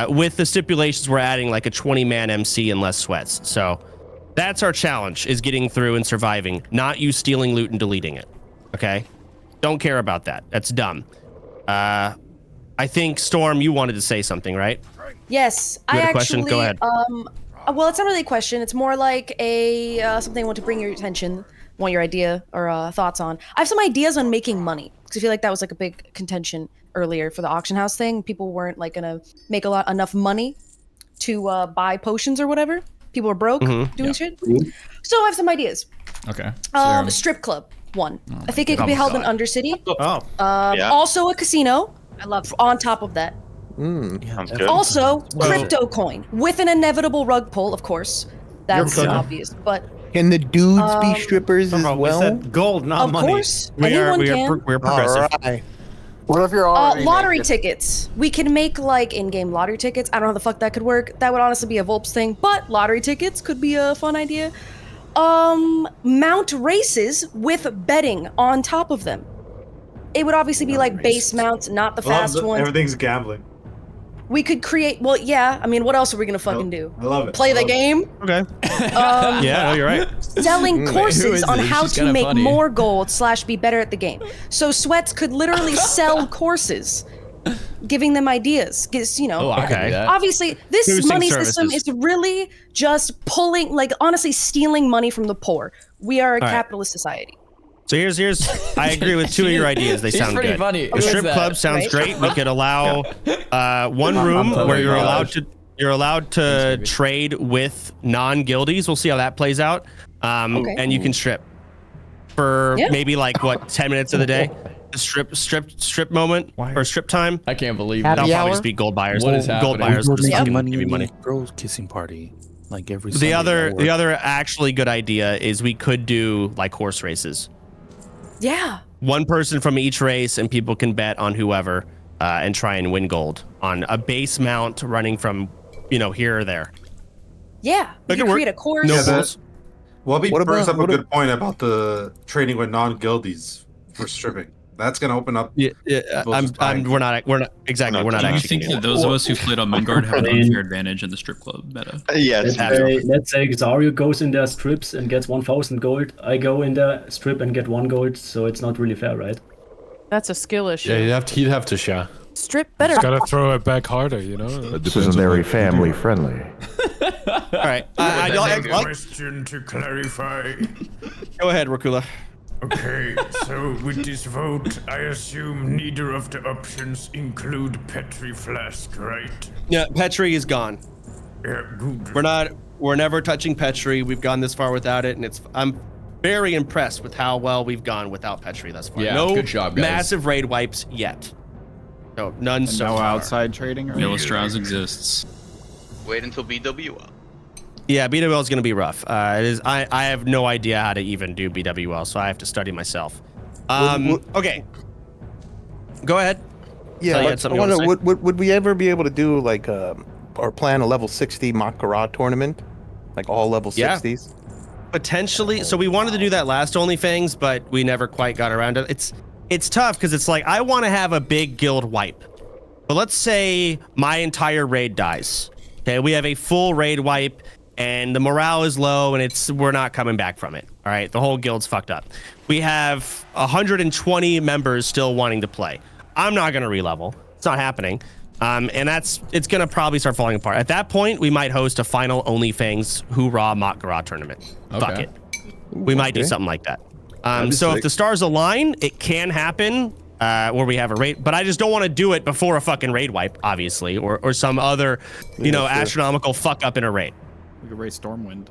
With the stipulations, we're adding like a 20-man MC and less sweats. So that's our challenge, is getting through and surviving, not you stealing loot and deleting it. Okay? Don't care about that. That's dumb. I think, Storm, you wanted to say something, right? Yes, You had a question? Go ahead. Well, it's not really a question. It's more like a something I want to bring your attention, want your idea or thoughts on. I have some ideas on making money, because I feel like that was like a big contention earlier for the auction house thing. People weren't like gonna make enough money to buy potions or whatever. People were broke doing shit. So I have some ideas. Okay. Strip club, one. I think it could be held in Undercity. Yeah. Also a casino. I love on top of that. Sounds good. Also, crypto coin with an inevitable rug pull, of course. That's obvious, but can the dudes be strippers as well? We said gold, not of money. course, anyone can. We're progressive. Right. What if you're already lottery naked? tickets. We can make like in-game lottery tickets. I don't know how the fuck that could work. That would honestly be a Volps thing, but lottery tickets could be a fun idea. Mount races with betting on top of them. It would obviously be like base mounts, not the fast ones. Everything's gambling. We could create, well, yeah, I mean, what else are we gonna fucking do? I love it. Play the game? Okay. Yeah, no, you're right. Selling courses on how She's to kinda make funny. more gold / be better at the game. So Sweats could literally sell courses, giving them ideas. 'Cause, you know, Oh, I could do that. obviously, this Boosting money system services. is really just pulling, like, honestly, stealing money from the poor. We are a right. capitalist society. So here's I agree with two of your ideas. They She's sound pretty good. funny. The Who is strip that? club sounds Right? great. We could allow one room where you're allowed to trade with non-guildies. We'll see how that plays out. And you can strip for maybe like what 10 minutes of the day. Strip moment or strip time. I can't believe Happy That'll hour? probably just be gold buyers. What is Gold happening? buyers will just give you money. Girls kissing party, like every. The other actually good idea is we could do like horse races. Yeah. One person from each race, and people can bet on whoever and try and win gold on a base mount running from, here or there. Yeah. We That could could create work. a course. No Yeah, bulls. Wubby What brings about- up a good point about the trading with non-guildies for stripping. That's gonna open up. Yeah, people just buying. we're not exactly. We're not Do you actually. think that those of us who played on Midgard have an unfair advantage in the strip club meta? Yes. Let's say Xaryu goes in their strips and gets 1,000 gold. I go in the strip and get 1 gold, so it's not really fair, right? That's a skill issue. Yeah, he'd have to share. Strip better. Just gotta throw it back harder, you know. This isn't very family friendly. All right. I like. Question to clarify. Go ahead, Rakula. Okay, so with this vote, I assume neither of the options include Petri Flask, right? Yeah, Petri is gone. Yeah, good. We're never touching Petri. We've gone this far without it, and I'm very impressed with how well we've gone without Petri thus far. Yeah, no good job, guys. massive raid wipes yet. No, none so no far. outside trading. Illustrons exists. Wait until BWL. Yeah, BWL is going to be rough. It is. I have no idea how to even do BWL, so I have to study myself. Okay. Go ahead. Yeah, you had something you wanna say? would we ever be able to do like or plan a level 60 Makara tournament, like all level 60s? Potentially. So we wanted to do that last Onlyfangs, but we never quite got around to it. It's tough because it's like I want to have a big guild wipe, but let's say my entire raid dies. Okay, we have a full raid wipe, and the morale is low, and we're not coming back from it. All right, the whole guild's fucked up. We have 120 members still wanting to play. I'm not gonna re-level. It's not happening. And it's gonna probably start falling apart. At that point, we might host a final Onlyfangs Hoorah Makara tournament. Fuck it. We might do something like that. So if the stars align, it can happen where we have a raid, but I just don't want to do it before a fucking raid wipe, obviously, or some other, astronomical fuck up in a raid. We could raise Stormwind.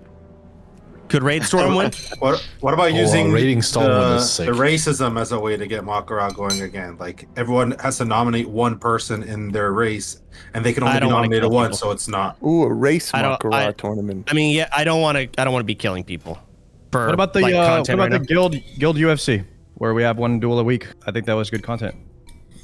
Could Raid Storm win? What about using Raiding Storm the is sick. racism as a way to get Makara going again? Like everyone has to nominate one person in their race, and they can only be nominated once, so it's not. Ooh, a race Makara tournament. I mean, yeah, I don't want to be killing people. What about the guild UFC where we have one duel a week? I think that was good content.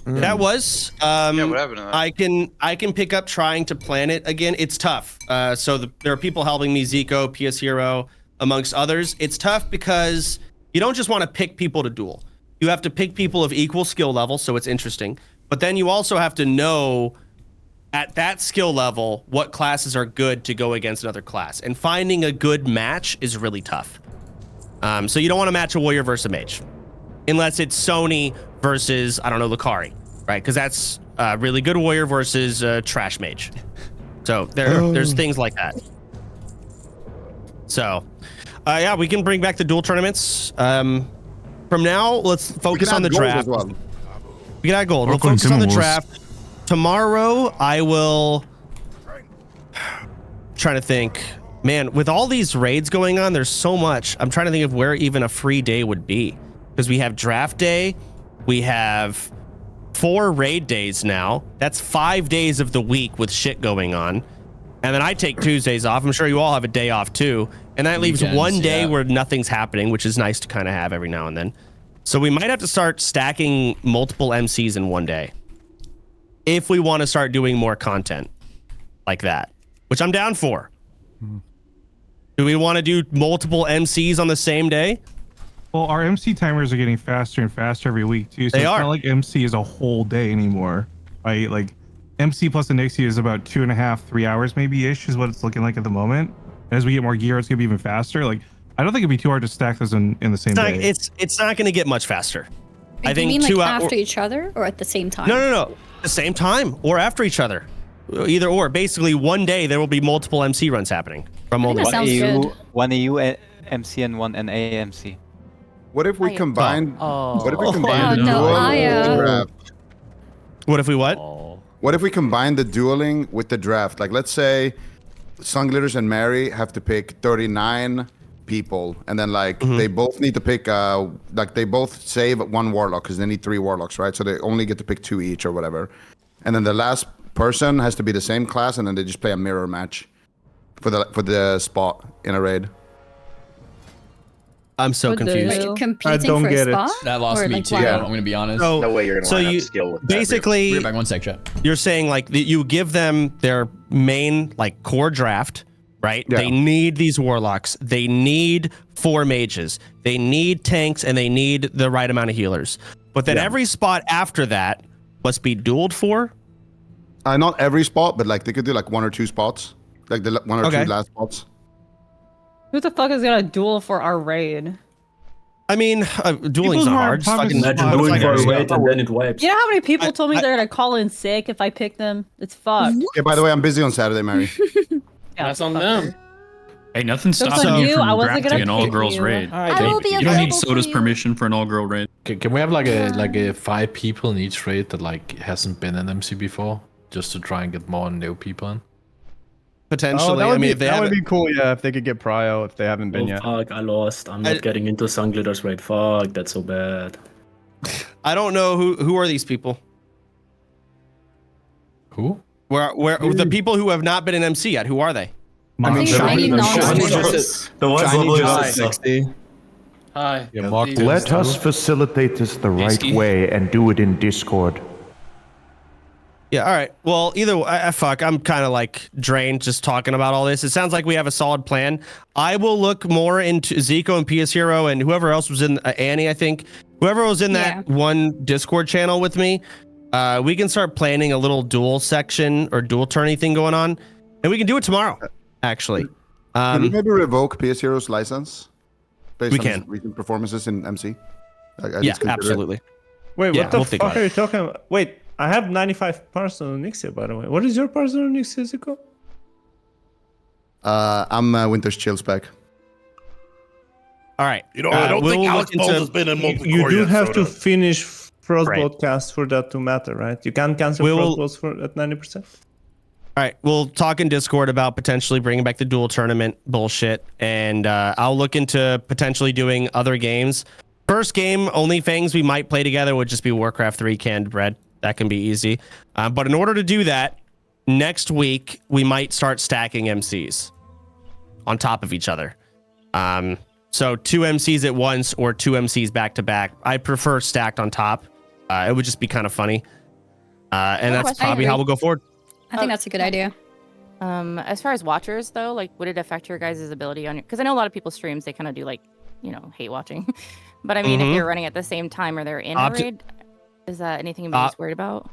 That was. Yeah, what happened to that? I can pick up trying to plan it again. It's tough. So there are people helping me, Zico, PS Hero, amongst others. It's tough because you don't just want to pick people to duel. You have to pick people of equal skill level, so it's interesting. But then you also have to know at that skill level what classes are good to go against another class. And finding a good match is really tough. So you don't want to match a warrior versus a mage. Unless it's Sony versus, I don't know, Lucari, right? Because that's really good warrior versus trash mage. So there's things like that. So, yeah, we can bring back the duel tournaments. From now, let's focus on the draft. Well. We can add gold. We'll focus on the draft. Tomorrow, I will... trying to think. Man, with all these raids going on, there's so much. I'm trying to think of where even a free day would be. Because we have draft day, we have 4 raid days now. That's 5 days of the week with shit going on. And then I take Tuesdays off. I'm sure you all have a day off too. And that leaves one day where nothing's happening, which is nice to kind of have every now and then. So we might have to start stacking multiple MCs in one day if we want to start doing more content like that, which I'm down for. Do we want to do multiple MCs on the same day? Well, our MC timers are getting faster and faster every week too. So it's not like MC is a whole day anymore, right? Like MC plus the Nixie is about 2.5, 3 hours maybe ish is what it's looking like at the moment. And as we get more gear, it's gonna be even faster. Like I don't think it'd be too hard to stack those in the same day. It's not gonna get much faster. Wait, I think you mean 2 like hours after each other or at the same time? No. The same time or after each other. Either or. Basically, one day there will be multiple MC runs happening from only one AU MC and one NA MC. What if we combine? What if we Oh, combine the no, duel with the draft? What if we what? What if we combine the dueling with the draft? Like, let's say Sunglitters and Mary have to pick 39 people, and then like they both need to pick like they both save 1 warlock because they need 3 warlocks, right? So they only get to pick 2 each or whatever. And then the last person has to be the same class, and then they just play a mirror match for the spot in a raid. I'm so confused. Like competing for a spot? That lost Or me like too. why? I'm gonna be honest. So, No way you're gonna line up skill with that. basically, Be right back, one sec, chat. You're saying like you give them their main like core draft, right? Yeah. They need these warlocks. They need 4 mages. They need tanks, and they need the right amount of healers. But then every spot after that must be dueled for. Not every spot, but like they could do like 1 or 2 spots, like the 1 or 2 last spots. Who the fuck is gonna duel for our raid? I mean, dueling's not hard. Just fucking Imagine doing for a raid and then it wipes. You know how many people told me they're gonna call in sick if I pick them? It's fucked. Yeah, by the way, I'm busy on Saturday, Mary. That's on them. Hey, nothing Just stops like you you, from I wasn't drafting gonna an pick all-girls you. raid. I will be You don't need available Soda's for you. permission for an all-girl raid. Can we have like a 5 people in each raid that like hasn't been an MC before, just to try and get more new people in? Potentially. that would I mean, be, if they that would haven't, be cool. Yeah, if they could get prio if they haven't been yet. Fuck, I lost. I'm not getting into Sunglitters raid. Fuck, that's so bad. I don't know who are these people. Who? Where the people who have not been an MC yet? Who are they? I think shiny The ones level 60. Hi. Let us facilitate this the right way and do it in Discord. Yeah, all right. Well, either way, fuck, I'm kind of like drained just talking about all this. It sounds like we have a solid plan. I will look more into Zico and PS Hero and whoever else was in Annie, I think. Whoever was in that one Discord channel with me, we can start planning a little duel section or duel tourney thing going on, and we can do it tomorrow, actually. Can we maybe revoke PS Hero's license based We on can. his recent performances in MC? Yeah, absolutely. Wait, Yeah, what the we'll think fuck about are you it. talking about? Wait, I have 95 personal Nixia, by the way. What is your personal Nixia, Zico? I'm Winter's Chill spec. All right. You know, I don't think Alex Bones has been in multiple. You do have to finish Frostbolt cast for that to matter, right? You can't cancel Frostbolts for at 90%. All right, we'll talk in Discord about potentially bringing back the dual tournament bullshit, and I'll look into potentially doing other games. First game, Onlyfangs we might play together would just be Warcraft 3 canned bread. That can be easy. But in order to do that, next week we might start stacking MCs on top of each other. So 2 MCs at once or 2 MCs back to back. I prefer stacked on top. It would just be kind of funny. And that's probably how we'll go forward. I think that's a good idea. As far as watchers though, like would it affect your guys' ability on your, because I know a lot of people streams, they kind of do like, you know, hate watching. But I mean, if they're running at the same time or they're in a raid, is that anything anybody's worried about?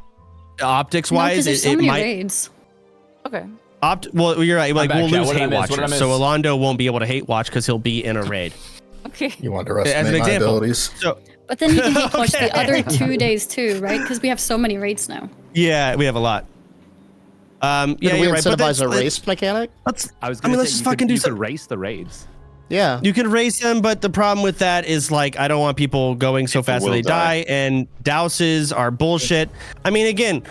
Optics wise, so it many might. Raids. Okay. Well, you're right. Like we'll lose hate What did I watchers, miss? so Alondo won't be able to hate watch because he'll be in a raid. Okay. You want to As an underestimate my example. abilities. So, But then you can hate watch the other 2 days too, right? Because we have so many raids now. yeah, we have a lot. Yeah, we you're right. But incentivize a race mechanic? let's let's just fucking do some. race the raids. Yeah. You can race them, but the problem with that is like I don't want people going so fast that they die, and douses are bullshit. I mean, again,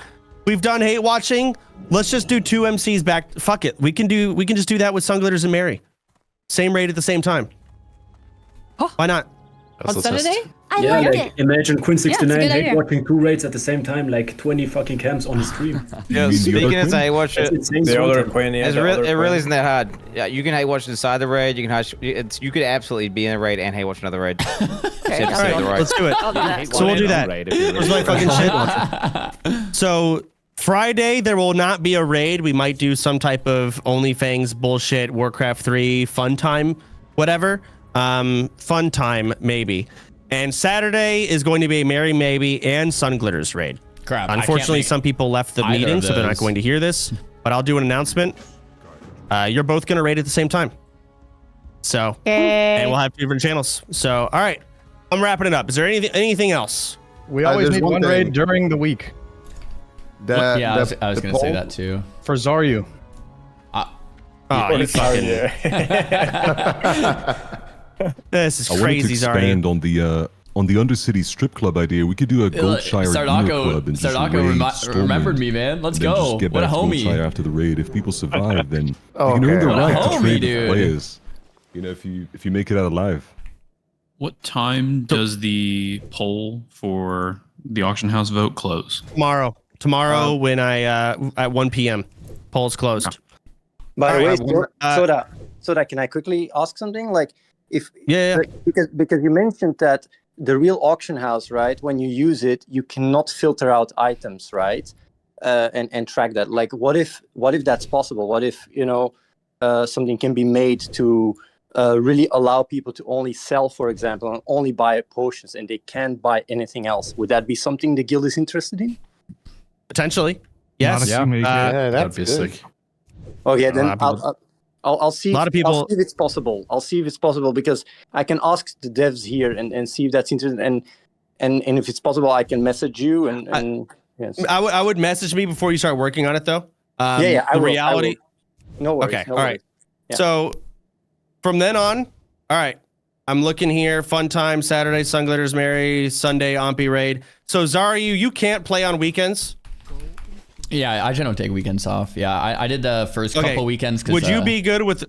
we've done hate watching. Let's just do 2 MCs back. Fuck it. We can just do that with Sunglitters and Mary. Same raid at the same time. Why not? On Saturday? I like it. Imagine Quinn 69 good hate idea. watching 2 raids at the same time, like 20 fucking camps on the stream. Yeah, speaking as I hate watch it, The other Quinn, it really isn't that hard. Yeah, you can hate watch inside the raid. You can you could absolutely be in a raid and hate watch another raid. Okay, all right, let's do it. So we'll do that. Where's my fucking shit? So Friday there will not be a raid. We might do some type of Onlyfangs bullshit, Warcraft 3 fun time, whatever. Fun time maybe. And Saturday is going to be a Mary Maybe and Sunglitters raid. Crap. Unfortunately, some people left the meeting, so they're not going to hear this. But I'll do an announcement. You're both going to raid at the same time. So, and we'll have 2 different channels. So, all right, I'm wrapping it up. Is there anything else? We always need one raid during the week. I was going to say that too. For Xaryu. Oh, you fucking... This is crazy, Xaryu. Expand on the Undercity strip club idea. We could do a Goldshire club and just raid remembered me, man. Let's go. Just get what a back to homie. Goldshire after the raid. If people survive, then you can earn the right to trade with players. You know, if you make it out alive. What time does the poll for the auction house vote close? Tomorrow when at 1 p.m. Polls closed. By the way, Soda, can I quickly ask something? Like, because you mentioned that the real auction house, right? When you use it, you cannot filter out items, right? And track that. Like, what if that's possible? What if something can be made to really allow people to only sell, for example, and only buy potions, and they can't buy anything else? Would that be something the guild is interested in? Potentially, yes. That'd be sick. Okay, then I'll see. I'll see if it's possible. I'll see if it's possible because I can ask the devs here and see if that's interesting and if it's possible, I can message you and yes. I would message me before you start working on it though. I will. Reality. No worries. Okay. No all worries. right. Yeah. So from then on, all right. I'm looking here. Fun time Saturday, Sunglitters Mary, Sunday Ompi raid. So Xaryu, you can't play on weekends. Yeah, I generally take weekends off. Yeah, I did the first couple weekends. Would you be good with?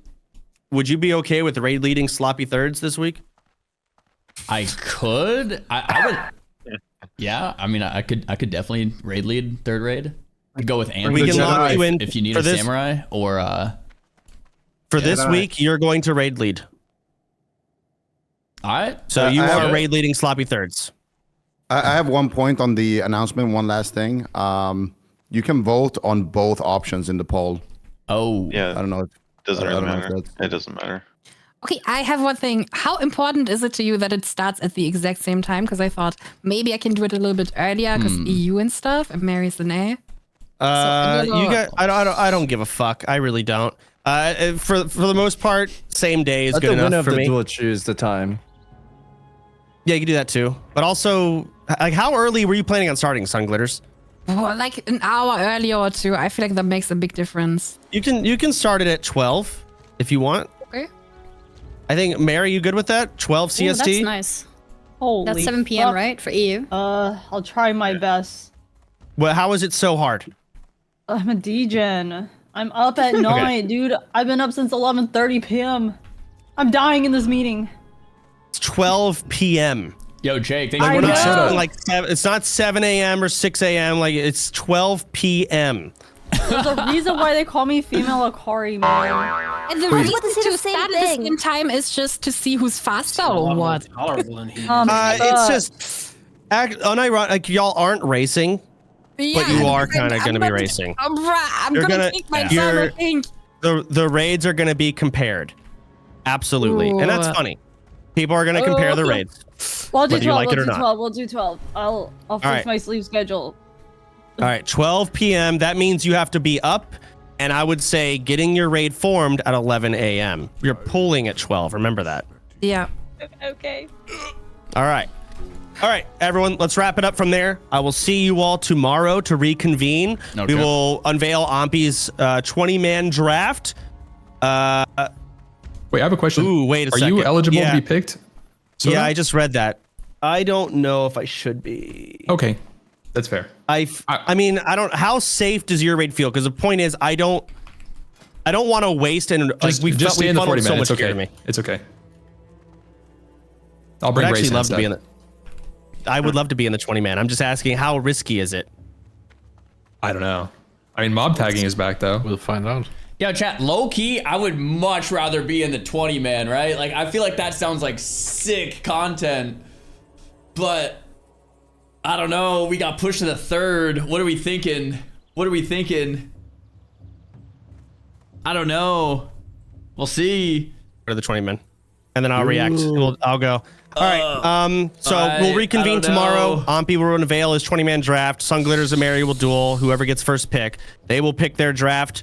Would you be okay with raid leading sloppy thirds this week? I could. I would. Yeah, I mean, I could definitely raid lead third raid. I'd go with Amber. We can lock you in if you need for a this, samurai or. For this week, you're going to raid lead. All right. So you are raid leading sloppy thirds. I have one point on the announcement. One last thing. You can vote on both options in the poll. Oh. Yeah. I don't know. Doesn't really matter. It doesn't matter. Okay, I have one thing. How important is it to you that it starts at the exact same time? Because I thought maybe I can do it a little bit earlier because EU and stuff. And Mary's an A. I don't give a fuck. I really don't. For the most part, same day is good enough for me. Let the choose the time. Yeah, you can do that too. But also, like, how early were you planning on starting Sunglitters? Well, like an hour earlier or two. I feel like that makes a big difference. You can start it at 12 if you want. Okay. I think Mary, you good with that? 12 CST. Ooh, that's nice. Holy that's 7 p.m. fuck. right for EU? I'll try my best. Well, how is it so hard? I'm a degen. I'm up at night, dude. I've been up since 11:30 p.m. I'm dying in this meeting. It's 12 p.m. Yo, Jake, like, we're not starting like it's not 7 a.m. or 6 a.m. Like it's 12 p.m. There's a reason why they call me female Akari, man. And the reason to start at the same time is just to see who's faster or what? It's just unironic. Like y'all aren't racing, but you are kind of going to be racing. I'm gonna take my time, I think. The raids are going to be compared, absolutely, and that's funny. People are going to compare the raids. Well, I'll do 12. You like We'll it or do not. 12. We'll do 12. I'll fix my sleep schedule. All right, 12 p.m. That means you have to be up, and I would say getting your raid formed at 11 a.m. You're pulling at 12. Remember that. Yeah. Okay. All right, everyone. Let's wrap it up from there. I will see you all tomorrow to reconvene. Okay. We will unveil Ompi's 20-man draft. Wait, I have a question. Ooh, wait a Are second. you eligible to be picked? Yeah, I just read that. I don't know if I should be. Okay, that's fair. I mean, I don't. How safe does your raid feel? Because the point is, I don't want to waste and Just, like just stay in the 40 so minutes. much It's gear okay. to me. It's okay. I'll bring I'd actually Grayson love to be in instead. it. I would love to be in the 20-man. I'm just asking, how risky is it? I don't know. I mean, mob tagging is back though. We'll find out. Yo, chat, low key, I would much rather be in the 20-man, right? Like, I feel like that sounds like sick content, but I don't know. We got pushed to the 3rd. What are we thinking? I don't know. We'll see. Go to the 20-man, and then I'll react. I'll go. All right. So we'll reconvene tomorrow. Ompi will unveil his 20-man draft. Sunglitters and Mary will duel. Whoever gets first pick, they will pick their draft.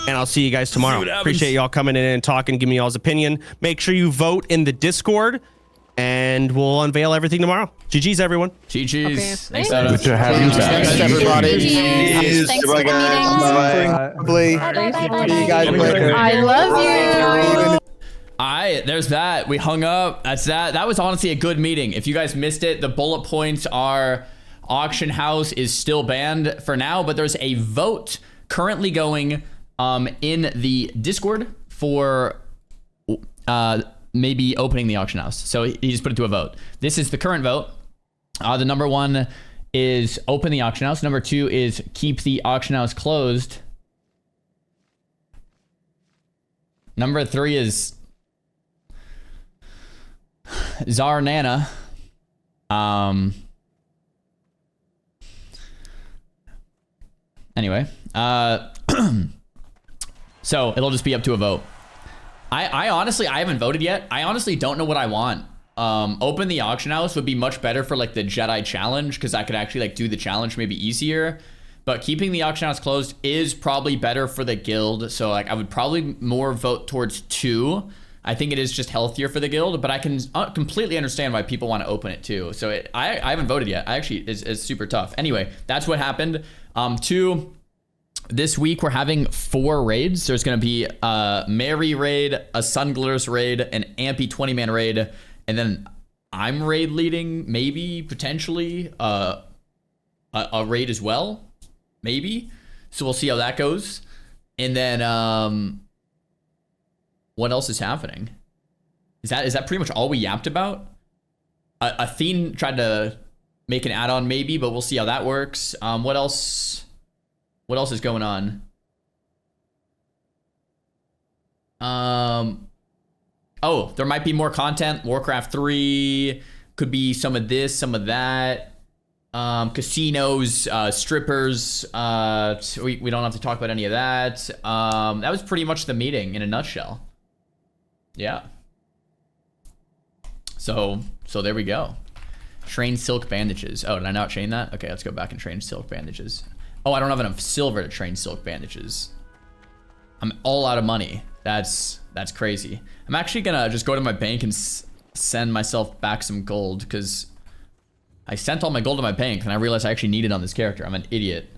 And I'll see you guys tomorrow. Appreciate y'all coming in and talking, giving me y'all's opinion. Make sure you vote in the Discord, and we'll unveil everything tomorrow. GG's, everyone. GG's. Okay. Thanks, Good to have you back. Thanks, everybody. Thanks for the Bye. See you guys later. I love you. There's that. We hung up. That's that. That was honestly a good meeting. If you guys missed it, the bullet points are auction house is still banned for now, but there's a vote currently going in the Discord for maybe opening the auction house. So he just put it to a vote. This is the current vote. The number 1 is open the auction house. Number 2 is keep the auction house closed. Number 3 is Zarnana. Anyway, so it'll just be up to a vote. I honestly, I haven't voted yet. I honestly don't know what I want. Open the auction house would be much better for like the Jedi challenge, because I could actually like do the challenge maybe easier. But keeping the auction house closed is probably better for the guild. So like I would probably more vote towards 2. I think it is just healthier for the guild, but I can completely understand why people want to open it too. So I haven't voted yet. I actually, it's super tough. Anyway, that's what happened. 2, this week we're having 4 raids. There's going to be a Mary raid, a Sunglitters raid, an Ampy 20-man raid, and then I'm raid leading, maybe, potentially, a raid as well, maybe. So we'll see how that goes. And then, what else is happening? Is that pretty much all we yapped about? Athene tried to make an add-on maybe, but we'll see how that works. What else is going on? Oh, there might be more content. Warcraft 3, could be some of this, some of that. Casinos, strippers. We don't have to talk about any of that. That was pretty much the meeting in a nutshell. Yeah. So there we go. Train silk bandages. Oh, did I not train that? Okay, let's go back and train silk bandages. Oh, I don't have enough silver to train silk bandages. I'm all out of money. That's crazy. I'm actually gonna just go to my bank and send myself back some gold, because I sent all my gold to my bank and I realized I actually need it on this character. I'm an idiot.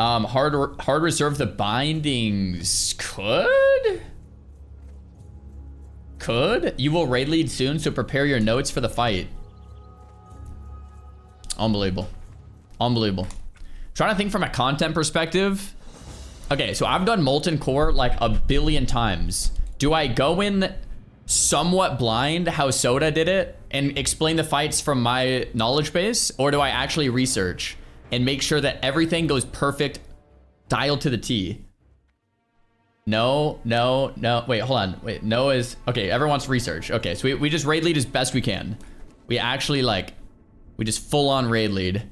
Hard reserve the bindings. Could? You will raid lead soon, so prepare your notes for the fight. Unbelievable. Trying to think from a content perspective. Okay, so I've done Molten Core like 1 billion times. Do I go in somewhat blind how Soda did it and explain the fights from my knowledge base? Or do I actually research and make sure that everything goes perfect, dialed to the T? No. Wait, hold on. Wait, no is... Okay, everyone wants research. Okay, so we just raid lead as best we can. We actually like... We just full on raid lead.